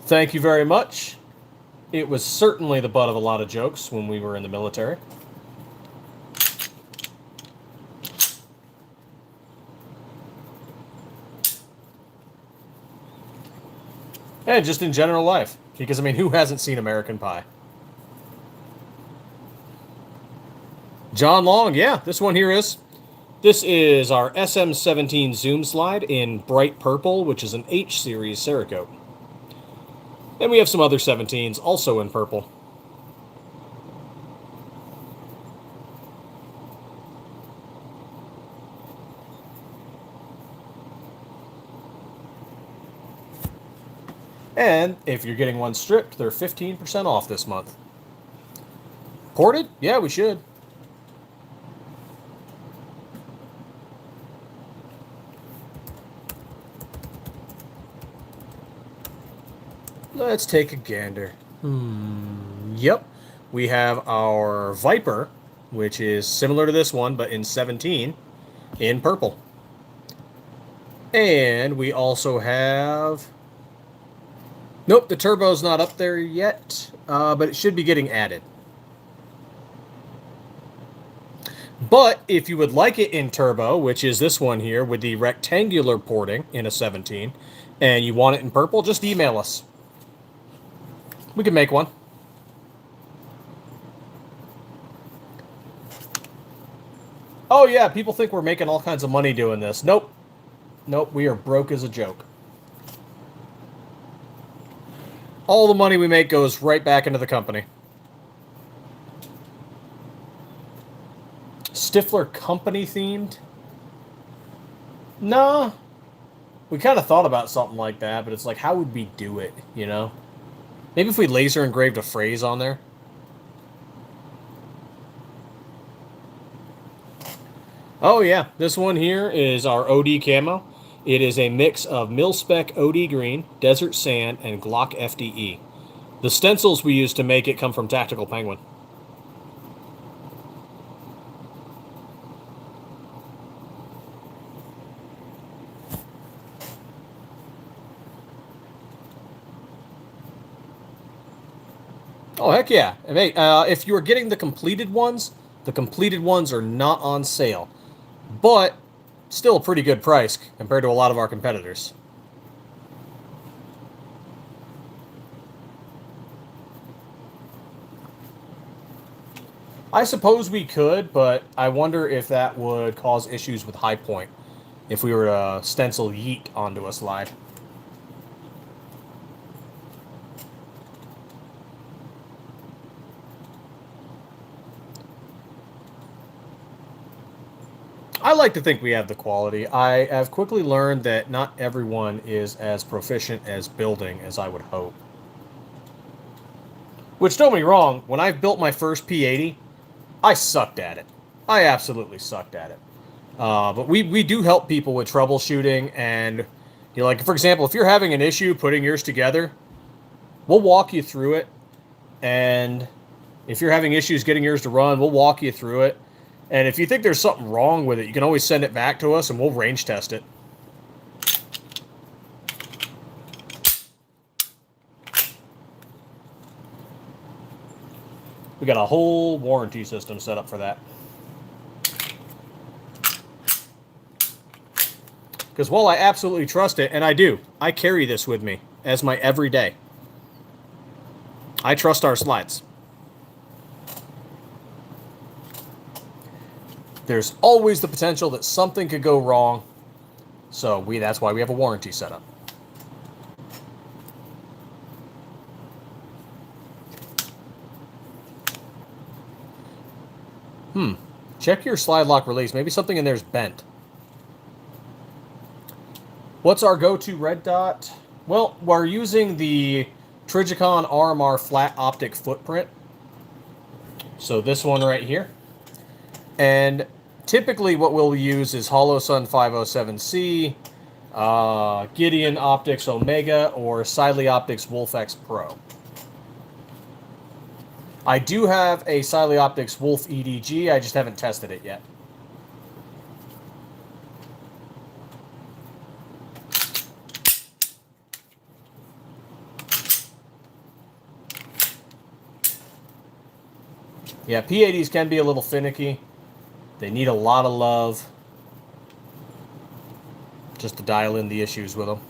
Thank you very much. It was certainly the butt of a lot of jokes when we were in the military. And just in general life. Because, I mean, who hasn't seen American Pie? John Long, yeah, this one here is. This is our SM17 Zoom slide in bright purple, which is an H-series Cerakote. And we have some other 17s also in purple. And if you're getting one stripped, they're 15% off this month. Ported? Yeah, we should. Let's take a gander. Yep. We have our Viper, which is similar to this one, but in 17, in purple. And we also have... Nope, the turbo's not up there yet, but it should be getting added. But if you would like it in turbo, which is this one here with the rectangular porting in a 17, and you want it in purple, just email us. We can make one. Oh yeah, people think we're making all kinds of money doing this. Nope. Nope, we are broke as a joke. All the money we make goes right back into the company. Stiffler company themed? Nah. We kind of thought about something like that, but it's like, how would we do it, you know? Maybe if we laser engraved a phrase on there. Oh yeah, this one here is our OD camo. It is a mix of mil-spec OD green, desert sand, and Glock FDE. The stencils we use to make it come from Tactical Penguin. Oh, heck yeah. Hey, if you are getting the completed ones are not on sale. But still a pretty good price compared to a lot of our competitors. I suppose we could, but I wonder if that would cause issues with high point if we were to stencil yeet onto a slide. I like to think we have the quality. I have quickly learned that not everyone is as proficient as building as I would hope. Which, don't get me wrong, when I built my first P80, I sucked at it. I absolutely sucked at it. But we do help people with troubleshooting, and you know, like, for example, if you're having an issue putting yours together, we'll walk you through it. And if you're having issues getting yours to run, we'll walk you through it. And if you think there's something wrong with it, you can always send it back to us and we'll range test it. We got a whole warranty system set up for that. Because while I absolutely trust it, and I do, I carry this with me as my everyday. I trust our slides. There's always the potential that something could go wrong, so that's why we have a warranty set up. Check your slide lock release. Maybe something in there's bent. What's our go-to red dot? Well, we're using the Trijicon RMR flat optic footprint. So this one right here. And typically what we'll use is HoloSun 507C, Gideon Optics Omega, or Siley Optics Wolf X Pro. I do have a Siley Optics Wolf EDG, I just haven't tested it yet. Yeah, P80s can be a little finicky. They need a lot of love just to dial in the issues with them.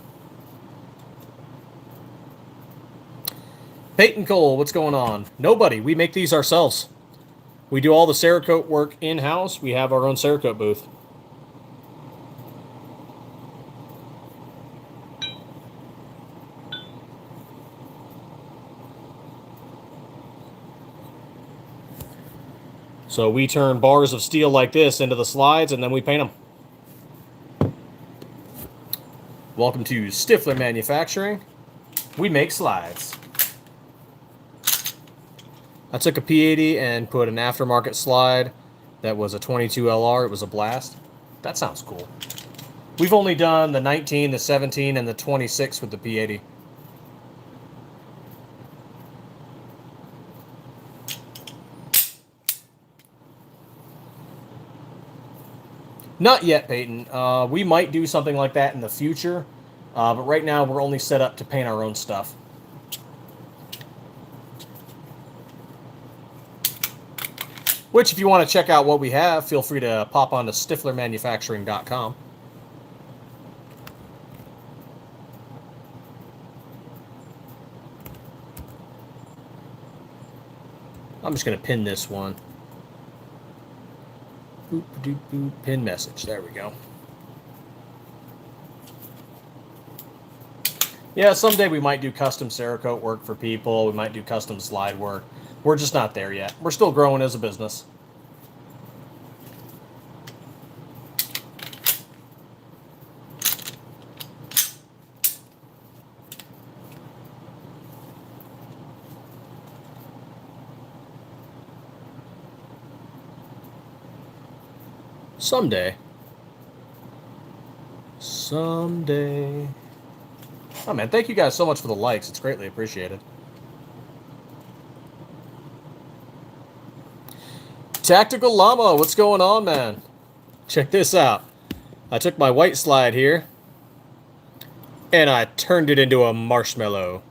Peyton Cole, what's going on? Nobody. We make these ourselves. We do all the Cerakote work in-house. We have our own Cerakote booth. So we turn bars of steel like this into the slides, and then we paint them. Welcome to Stiffler Manufacturing. We make slides. I took a P80 and put an aftermarket slide that was a 22 LR. It was a blast. That sounds cool. We've only done the 19, the 17, and the 26 with the P80. Not yet, Peyton. We might do something like that in the future, but right now we're only set up to paint our own stuff. Which, if you want to check out what we have, feel free to pop on to stifflermanufacturing.com. I'm just going to pin this one. Boop, boop, boop, pin message. There we go. Yeah, someday we might do custom Cerakote work for people. We might do custom slide work. We're just not there yet. We're still growing as a business. Someday. Someday. Oh, man, thank you guys so much for the likes. It's greatly appreciated. Tactical Llama, what's going on, man? Check this out. I took my white slide here, and I turned it into a marshmallow.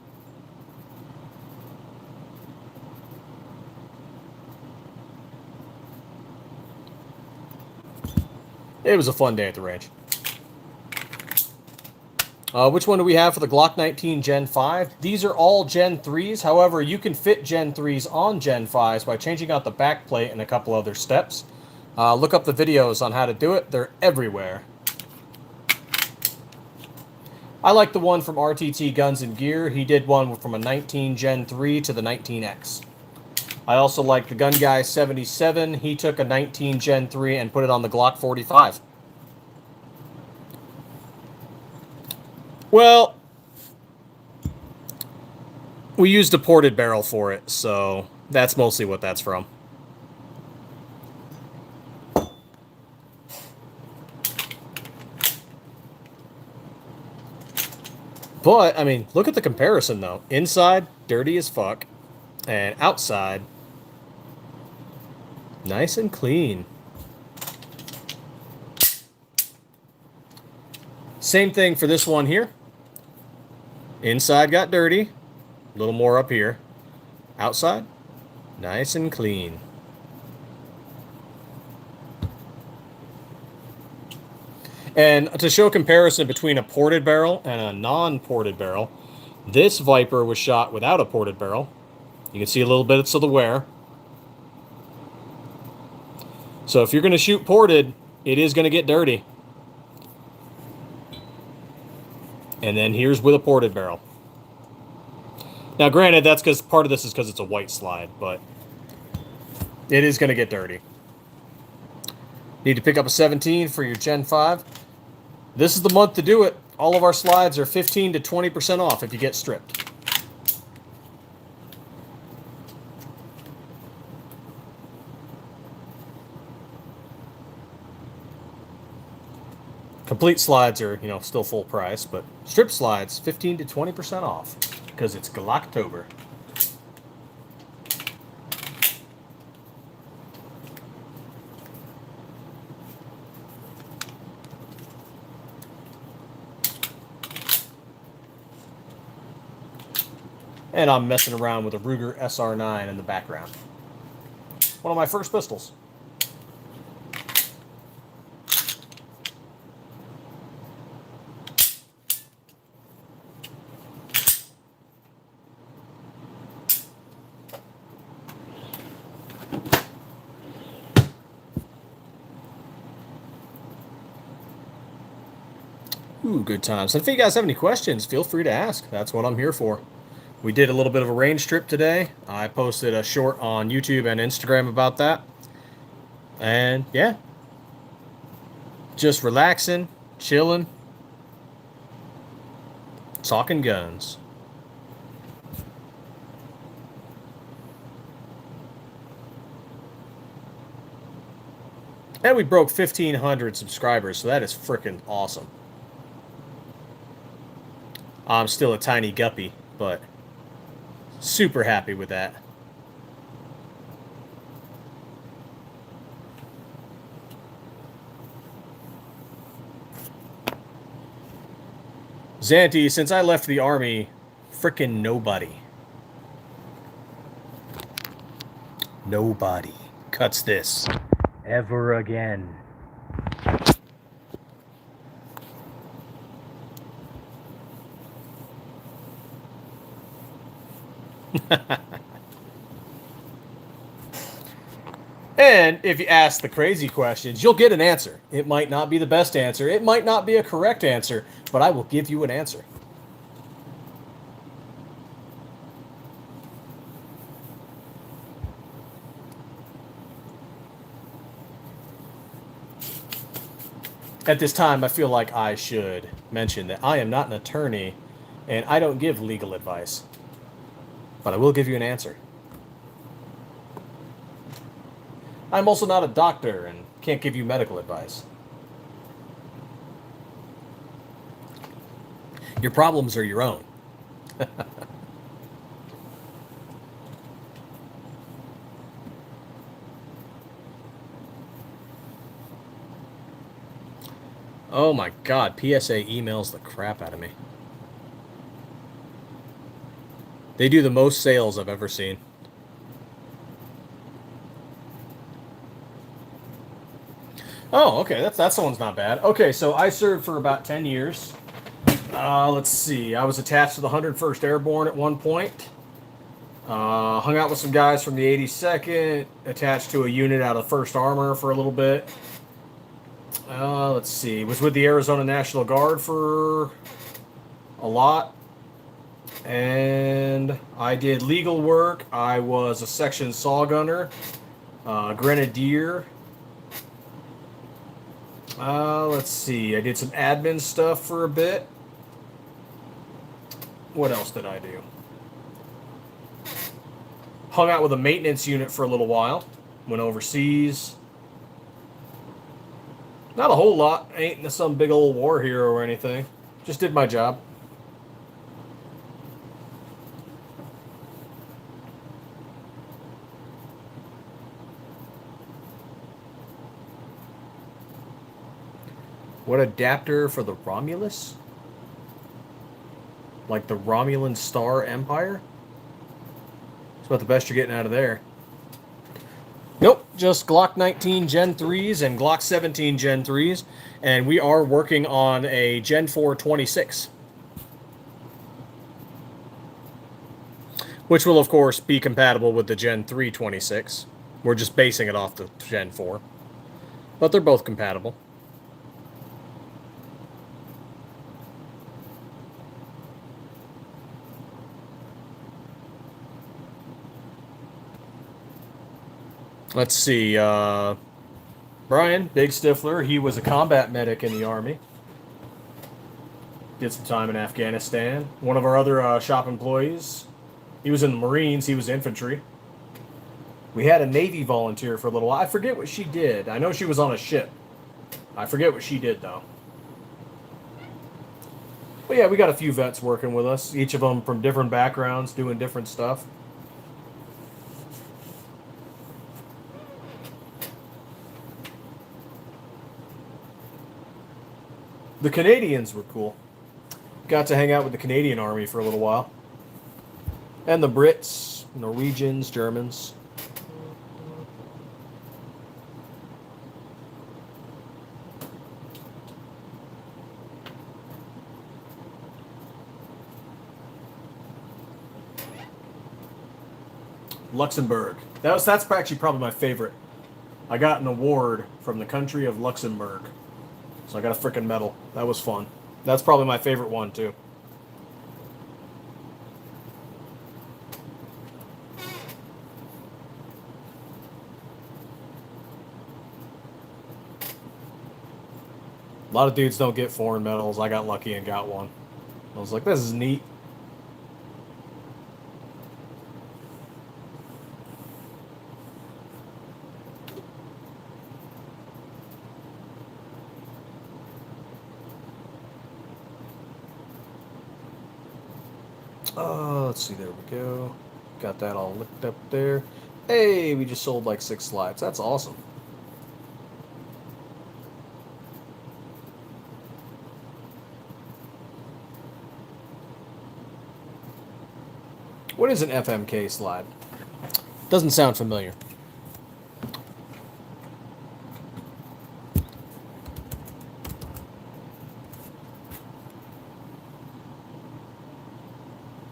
It was a fun day at the range. Which one do we have for the Glock 19 Gen 5? These are all Gen 3s. However, you can fit Gen 3s on Gen 5s by changing out the back plate and a couple other steps. Look up the videos on how to do it. They're everywhere. I like the one from RTT Guns and Gear. He did one from a 19 Gen 3 to the 19X. I also like the Gun Guy 77. He took a 19 Gen 3 and put it on the Glock 45. Well, we used a ported barrel for it, so that's mostly what that's from. But, I mean, look at the comparison, though. Inside, dirty as fuck, and outside, nice and clean. Same thing for this one here. Inside got dirty. A little more up here. Outside, nice and clean. And to show comparison between a ported barrel and a non-ported barrel, this Viper was shot without a ported barrel. You can see a little bit of the wear. So if you're going to shoot ported, it is going to get dirty. And then here's with a ported barrel. Now, granted, that's because part of this is because it's a white slide, but it is going to get dirty. Need to pick up a 17 for your Gen 5. This is the month to do it. All of our slides are 15 to 20% off if you get stripped. Complete slides are, still full price, but strip slides, 15 to 20% off because it's Glocktober. And I'm messing around with a Ruger SR9 in the background. One of my first pistols. Ooh, good times. And if you guys have any questions, feel free to ask. That's what I'm here for. We did a little bit of a range trip today. I posted a short on YouTube and Instagram about that. And yeah, just relaxing, chilling, talking guns. And we broke 1,500 subscribers, so that is freaking awesome. I'm still a tiny guppy, but super happy with that. Zanti, since I left the army, frickin' nobody cuts this ever again. And if you ask the crazy questions, you'll get an answer. It might not be the best answer. It might not be a correct answer, but I will give you an answer. At this time, I feel like I should mention that I am not an attorney and I don't give legal advice, but I will give you an answer. I'm also not a doctor and can't give you medical advice. Your problems are your own. Oh my God, PSA emails the crap out of me. They do the most sales I've ever seen. Oh, okay, that one's not bad. Okay, so I served for about 10 years. Let's see, I was attached to the 101st Airborne at one point. Hung out with some guys from the 82nd, attached to a unit out of 1st Armor for a little bit. Let's see, was with the Arizona National Guard for a lot. And I did legal work. I was a section saw gunner, grenadier. Let's see, I did some admin stuff for a bit. What else did I do? Hung out with a maintenance unit for a little while. Went overseas. Not a whole lot. Ain't some big old war hero or anything. Just did my job. What adapter for the Romulus? Like the Romulan Star Empire? It's about the best you're getting out of there. Nope, just Glock 19 Gen 3s and Glock 17 Gen 3s, and we are working on a Gen 4 26. Which will, of course, be compatible with the Gen 3 26. We're just basing it off the Gen 4. But they're both compatible. Let's see, Brian, Big Stiffler, he was a combat medic in the Army. Did some time in Afghanistan. One of our other shop employees, he was in the Marines, he was infantry. We had a Navy volunteer for a little while. I forget what she did. I know she was on a ship. I forget what she did, though. But yeah, we got a few vets working with us, each of them from different backgrounds, doing different stuff. The Canadians were cool. Got to hang out with the Canadian Army for a little while. And the Brits, Norwegians, Germans. Luxembourg. That's actually probably my favorite. I got an award from the country of Luxembourg. So I got a freaking medal. That was fun. That's probably my favorite one, too. A lot of dudes don't get foreign medals. I got lucky and got one. I was like, this is neat. Let's see, there we go. Got that all licked up there. Hey, we just sold like 6 slides. That's awesome. What is an FMK slide? Doesn't sound familiar.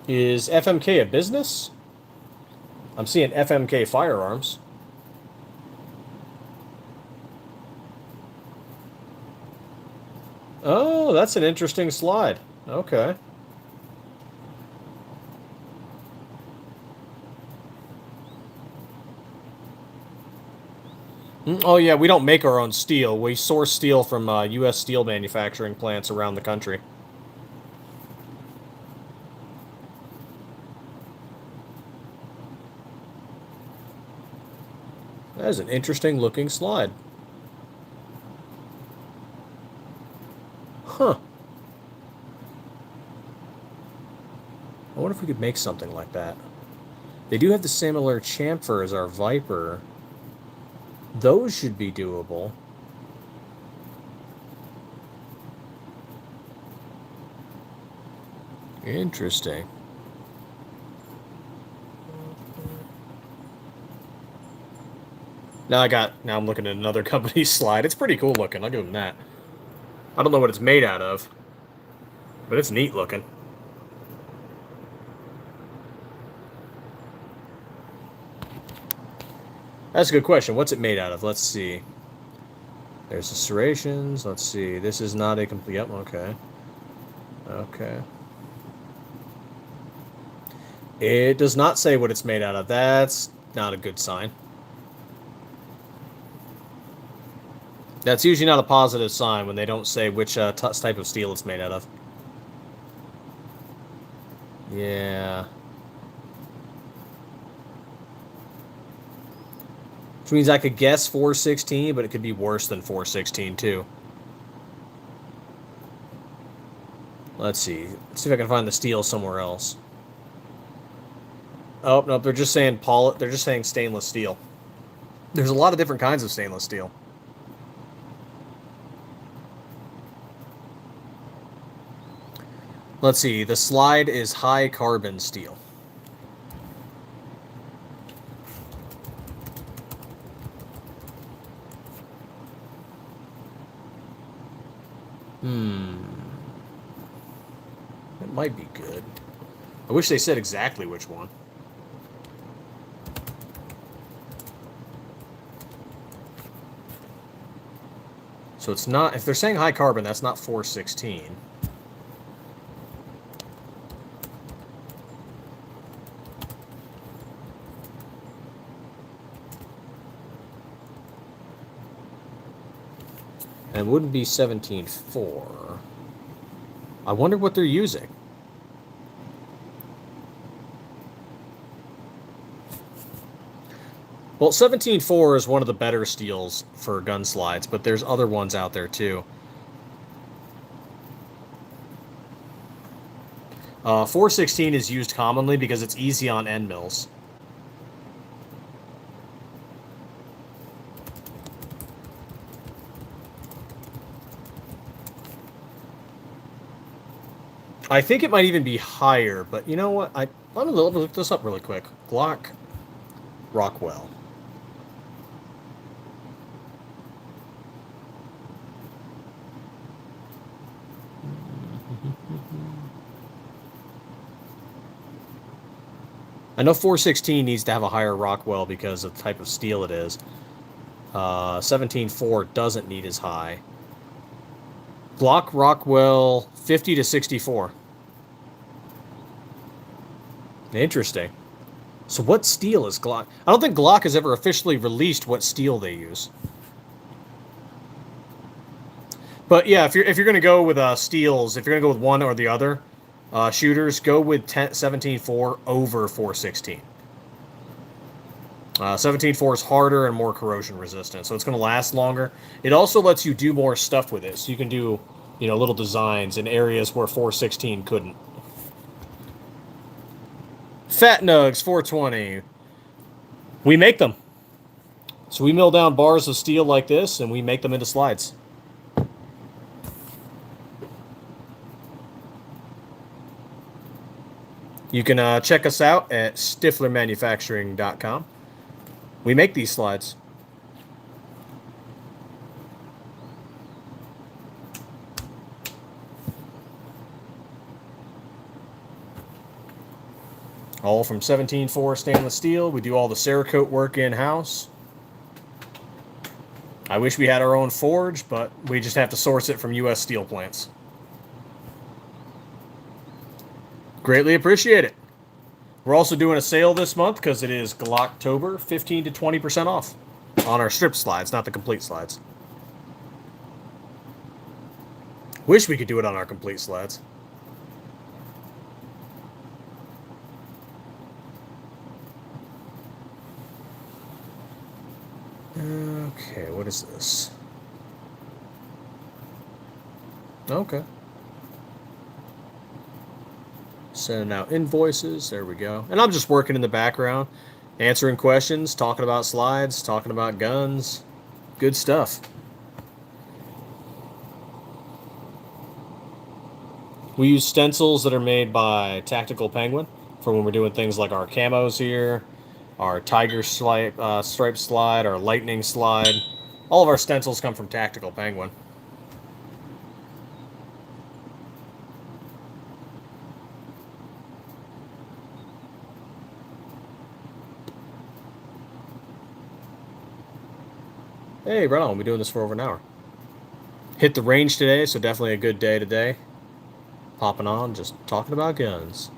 Is FMK a business? I'm seeing FMK Firearms. Oh, that's an interesting slide. Okay. Oh, yeah, we don't make our own steel. We source steel from U.S. steel manufacturing plants around the country. That is an interesting looking slide. Huh. I wonder if we could make something like that. They do have the similar chamfer as our Viper. Those should be doable. Interesting. Now I'm looking at another company's slide. It's pretty cool looking, I'll give them that. I don't know what it's made out of, but it's neat looking. That's a good question. What's it made out of? Let's see. There's the serrations. Let's see. This is not a complete... Yep, okay. Okay. It does not say what it's made out of. That's not a good sign. That's usually not a positive sign when they don't say which type of steel it's made out of. Yeah. Which means I could guess 416, but it could be worse than 416 too. Let's see. Let's see if I can find the steel somewhere else. Oh, no, they're just saying they're just saying stainless steel. There's a lot of different kinds of stainless steel. Let's see. The slide is high carbon steel. It might be good. I wish they said exactly which one. So it's not, if they're saying high carbon, that's not 416. And it wouldn't be 17.4. I wonder what they're using. Well, 17.4 is one of the better steels for gun slides, but there's other ones out there too. 416 is used commonly because it's easy on end mills. I think it might even be higher, but you know what? Let me look this up really quick. Glock Rockwell. I know 416 needs to have a higher Rockwell because of the type of steel it is. 17.4 doesn't need as high. Glock Rockwell 50 to 64. Interesting. So what steel is Glock? I don't think Glock has ever officially released what steel they use. But yeah, if you're going to go with steels, if you're going to go with one or the other shooters, go with 17.4 over 416. 17.4 is harder and more corrosion resistant, so it's going to last longer. It also lets you do more stuff with it, so you can do, little designs in areas where 416 couldn't. Fat Nugs 420. We make them. So we mill down bars of steel like this, and we make them into slides. You can check us out at stifflermanufacturing.com. We make these slides. All from 17.4 stainless steel. We do all the Cerakote work in-house. I wish we had our own forge, but we just have to source it from U.S. steel plants. Greatly appreciate it. We're also doing a sale this month because it is Glocktober, 15 to 20% off on our strip slides, not the complete slides. Wish we could do it on our complete slides. Okay, what is this? Okay. Sending out invoices. There we go. And I'm just working in the background, answering questions, talking about slides, talking about guns. Good stuff. We use stencils that are made by Tactical Penguin for when we're doing things like our camos here, our tiger stripe slide, our lightning slide. All of our stencils come from Tactical Penguin. Hey, right on. We'll be doing this for over an hour. Hit the range today, so definitely a good day today. Popping on, just talking about guns.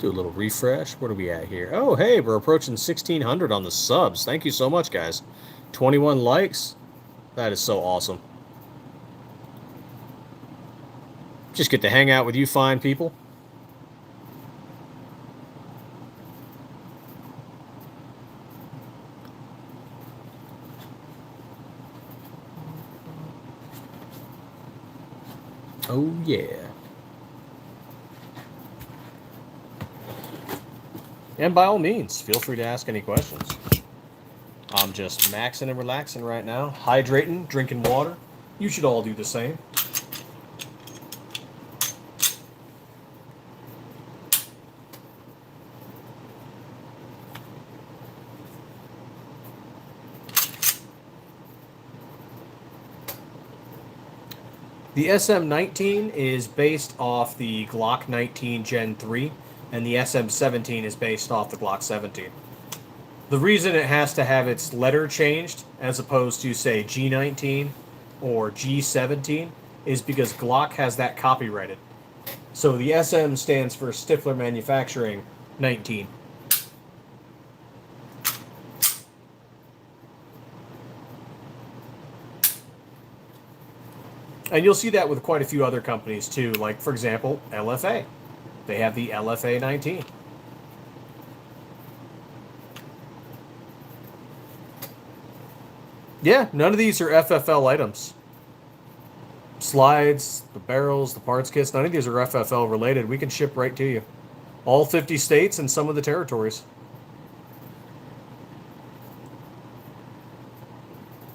Do a little refresh. What are we at here? Oh, hey, we're approaching 1,600 on the subs. Thank you so much, guys. 21 likes. That is so awesome. Just get to hang out with you fine people. Oh, yeah. And by all means, feel free to ask any questions. I'm just maxing and relaxing right now. Hydrating, drinking water. You should all do the same. The SM-19 is based off the Glock 19 Gen 3, and the SM-17 is based off the Glock 17. The reason it has to have its letter changed, as opposed to, say, G19 or G17, is because Glock has that copyrighted. So the SM stands for Stiffler Manufacturing 19. And you'll see that with quite a few other companies too, like, for example, LFA. They have the LFA 19. Yeah, none of these are FFL items. Slides, the barrels, the parts kits, none of these are FFL related. We can ship right to you. All 50 states and some of the territories.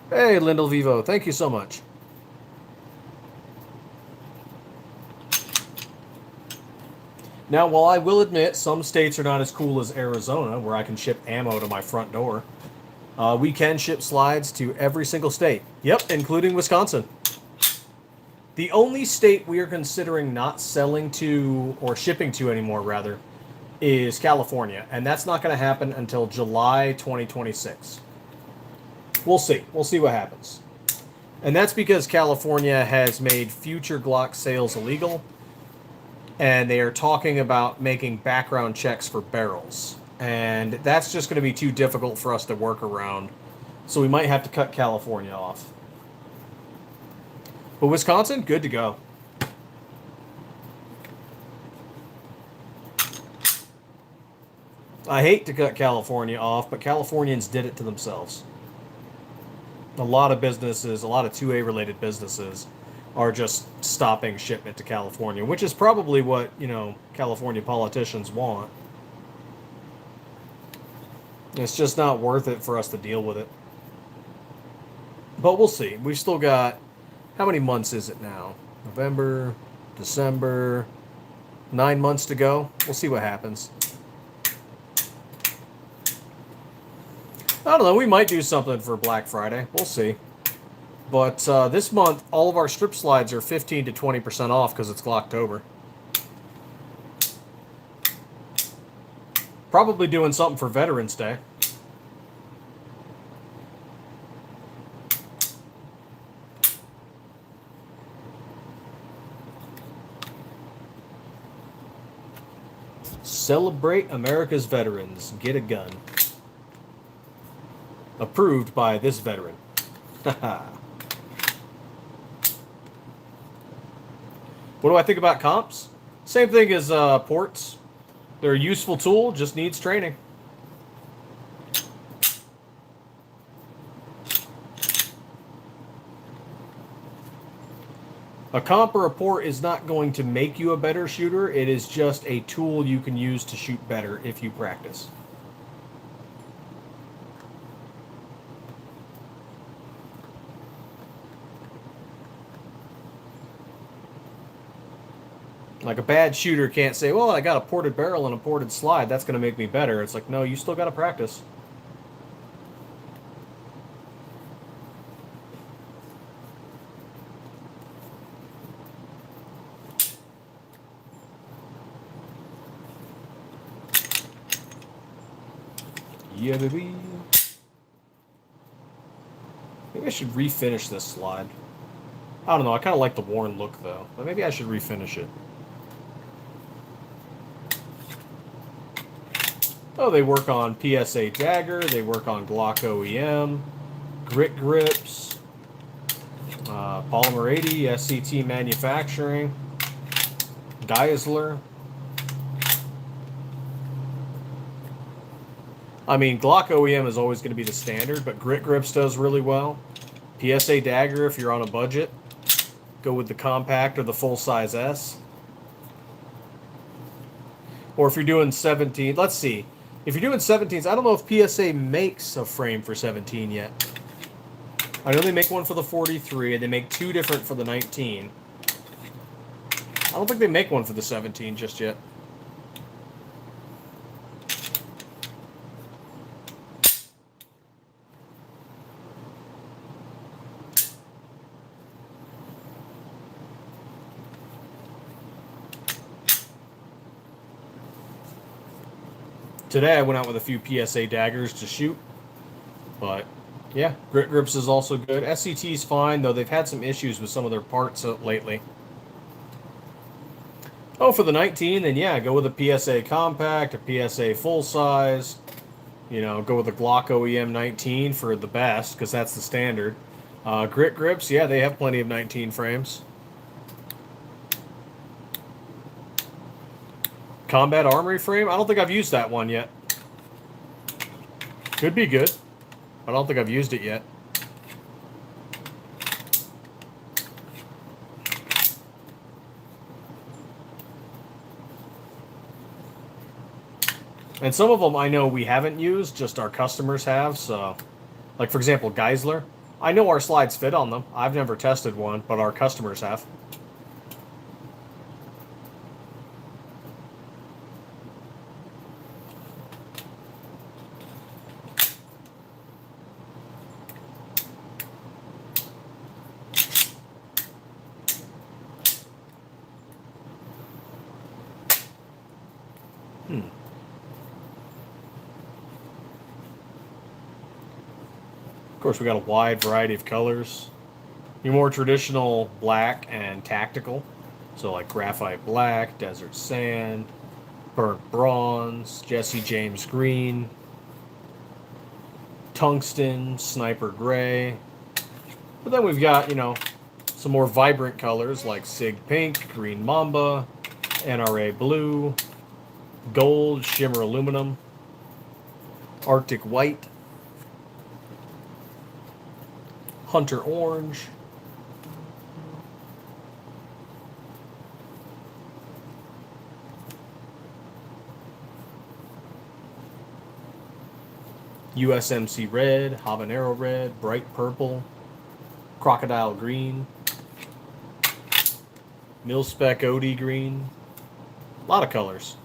Hey, Lindell Vivo, thank you so much. Now, while I will admit some states are not as cool as Arizona, where I can ship ammo to my front door, we can ship slides to every single state. Yep, including Wisconsin. The only state we are considering not selling to, or shipping to anymore, rather, is California. And that's not going to happen until July 2026. We'll see. We'll see what happens. And that's because California has made future Glock sales illegal. And they are talking about making background checks for barrels. And that's just going to be too difficult for us to work around. So we might have to cut California off. But Wisconsin, good to go. I hate to cut California off, but Californians did it to themselves. A lot of businesses, a lot of 2A related businesses are just stopping shipment to California, which is probably what, California politicians want. It's just not worth it for us to deal with it. But we'll see. We've still got, how many months is it now? November, December, 9 months to go. We'll see what happens. I don't know, we might do something for Black Friday. We'll see. But this month, all of our strip slides are 15 to 20% off because it's Glocktober. Probably doing something for Veterans Day. Celebrate America's veterans. Get a gun. Approved by this veteran. Haha. What do I think about comps? Same thing as ports. They're a useful tool, just needs training. A comp or a port is not going to make you a better shooter. It is just a tool you can use to shoot better if you practice. Like a bad shooter can't say, well, I got a ported barrel and a ported slide. That's going to make me better. It's like, no, you still got to practice. Yeah, baby. Maybe I should refinish this slide. I don't know. I kind of like the worn look, though. But maybe I should refinish it. Oh, they work on PSA Dagger. They work on Glock OEM, Grit Grips, Polymer 80, SCT Manufacturing, Geisler. I mean, Glock OEM is always going to be the standard, but Grit Grips does really well. PSA Dagger, if you're on a budget, go with the compact or the full-size S. Or if you're doing 17, let's see. If you're doing 17s, I don't know if PSA makes a frame for 17 yet. I know they make one for the 43, and they make two different for the 19. I don't think they make one for the 17 just yet. Today I went out with a few PSA daggers to shoot, but yeah, Grit Grips is also good. SCT is fine, though they've had some issues with some of their parts lately. Oh, for the 19, then yeah, go with a PSA compact, a PSA full size. You know, go with the Glock OEM 19 for the best, because that's the standard. Grit Grips, yeah, they have plenty of 19 frames. Combat Armory frame? I don't think I've used that one yet. Could be good. I don't think I've used it yet. And some of them I know we haven't used, just our customers have, so... Like, for example, Geisler. I know our slides fit on them. I've never tested one, but our customers have. Of course, we got a wide variety of colors. Your more traditional black and tactical. So like graphite black, desert sand, burnt bronze, Jesse James green, tungsten, sniper gray. But then we've got, you know, some more vibrant colors like Sig pink, green mamba, NRA blue, gold, shimmer aluminum, Arctic white, hunter orange, USMC red, habanero red, bright purple, crocodile green, mil-spec OD green. A lot of colors.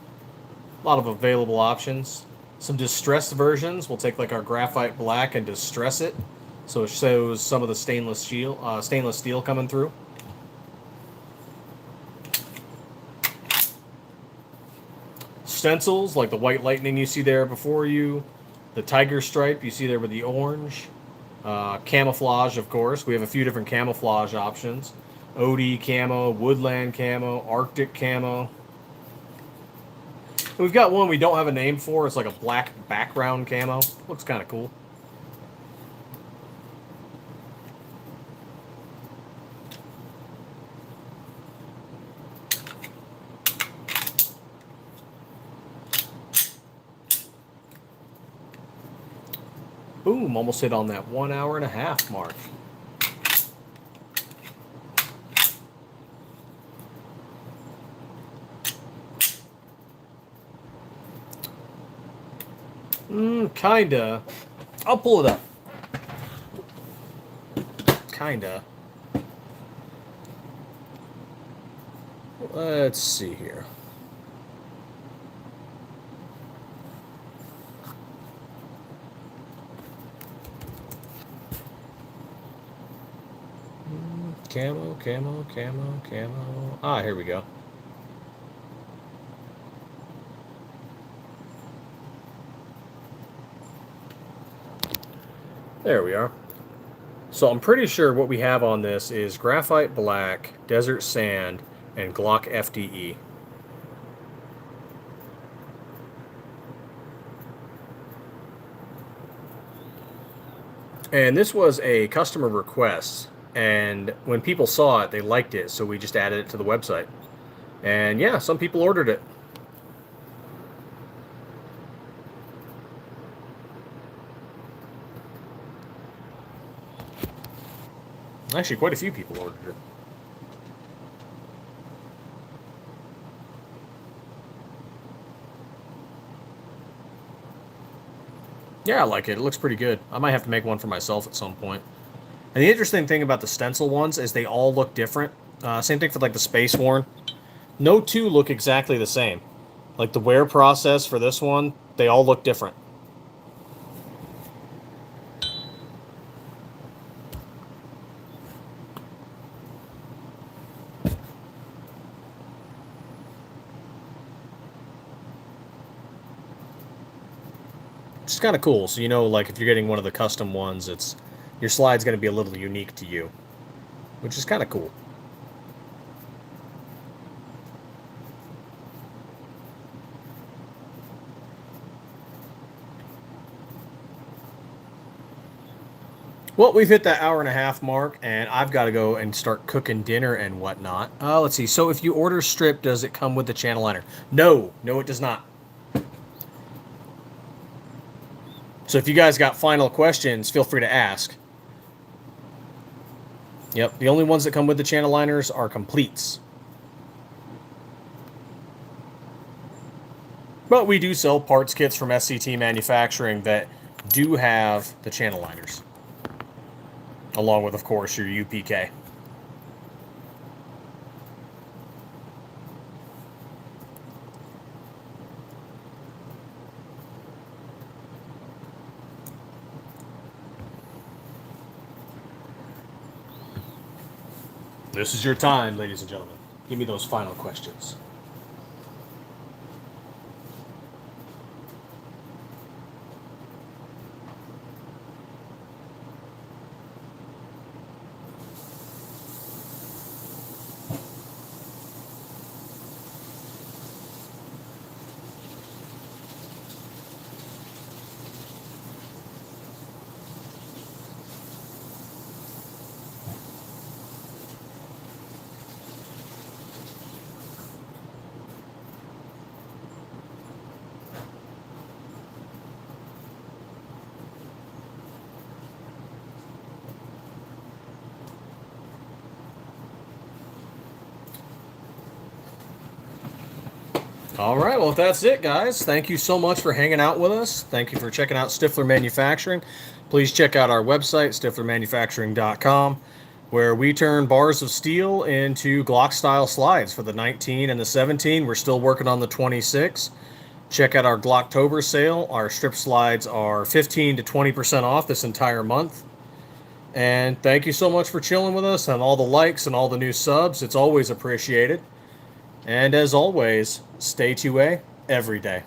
A lot of available options. Some distressed versions. We'll take like our graphite black and distress it, so it shows some of the stainless steel coming through. Stencils, like the white lightning you see there before you. The tiger stripe you see there with the orange. Camouflage, of course. We have a few different camouflage options. OD camo, woodland camo, Arctic camo. And we've got one we don't have a name for. It's like a black background camo. Looks kind of cool. Boom, almost hit on that 1 hour and a half mark. Kinda. I'll pull it up. Kinda. Let's see here. Camo, camo, camo, camo. Ah, here we go. There we are. So I'm pretty sure what we have on this is graphite black, desert sand, and Glock FDE. And this was a customer request. And when people saw it, they liked it, so we just added it to the website. And yeah, some people ordered it. Actually, quite a few people ordered it. Yeah, I like it. It looks pretty good. I might have to make one for myself at some point. And the interesting thing about the stencil ones is they all look different. Same thing for like the Space Worn. No two look exactly the same. Like the wear process for this one, they all look different. Which is kind of cool. So you know, like if you're getting one of the custom ones, it's your slide's going to be a little unique to you, which is kind of cool. Well, we've hit that hour and a half mark, and I've got to go and start cooking dinner and whatnot. Let's see. So if you order strip, does it come with the channel liner? No, no, it does not. So if you guys got final questions, feel free to ask. Yep, the only ones that come with the channel liners are completes. But we do sell parts kits from SCT Manufacturing that do have the channel liners, along with, of course, your UPK. This is your time, ladies and gentlemen. Give me those final questions. All right, well, if that's it, guys, thank you so much for hanging out with us. Thank you for checking out Stiffler Manufacturing. Please check out our website, stifflermanufacturing.com, where we turn bars of steel into Glock-style slides for the 19 and the 17. We're still working on the 26. Check out our Glocktober sale. Our strip slides are 15 to 20% off this entire month. And thank you so much for chilling with us and all the likes and all the new subs. It's always appreciated. And as always, stay 2A every day.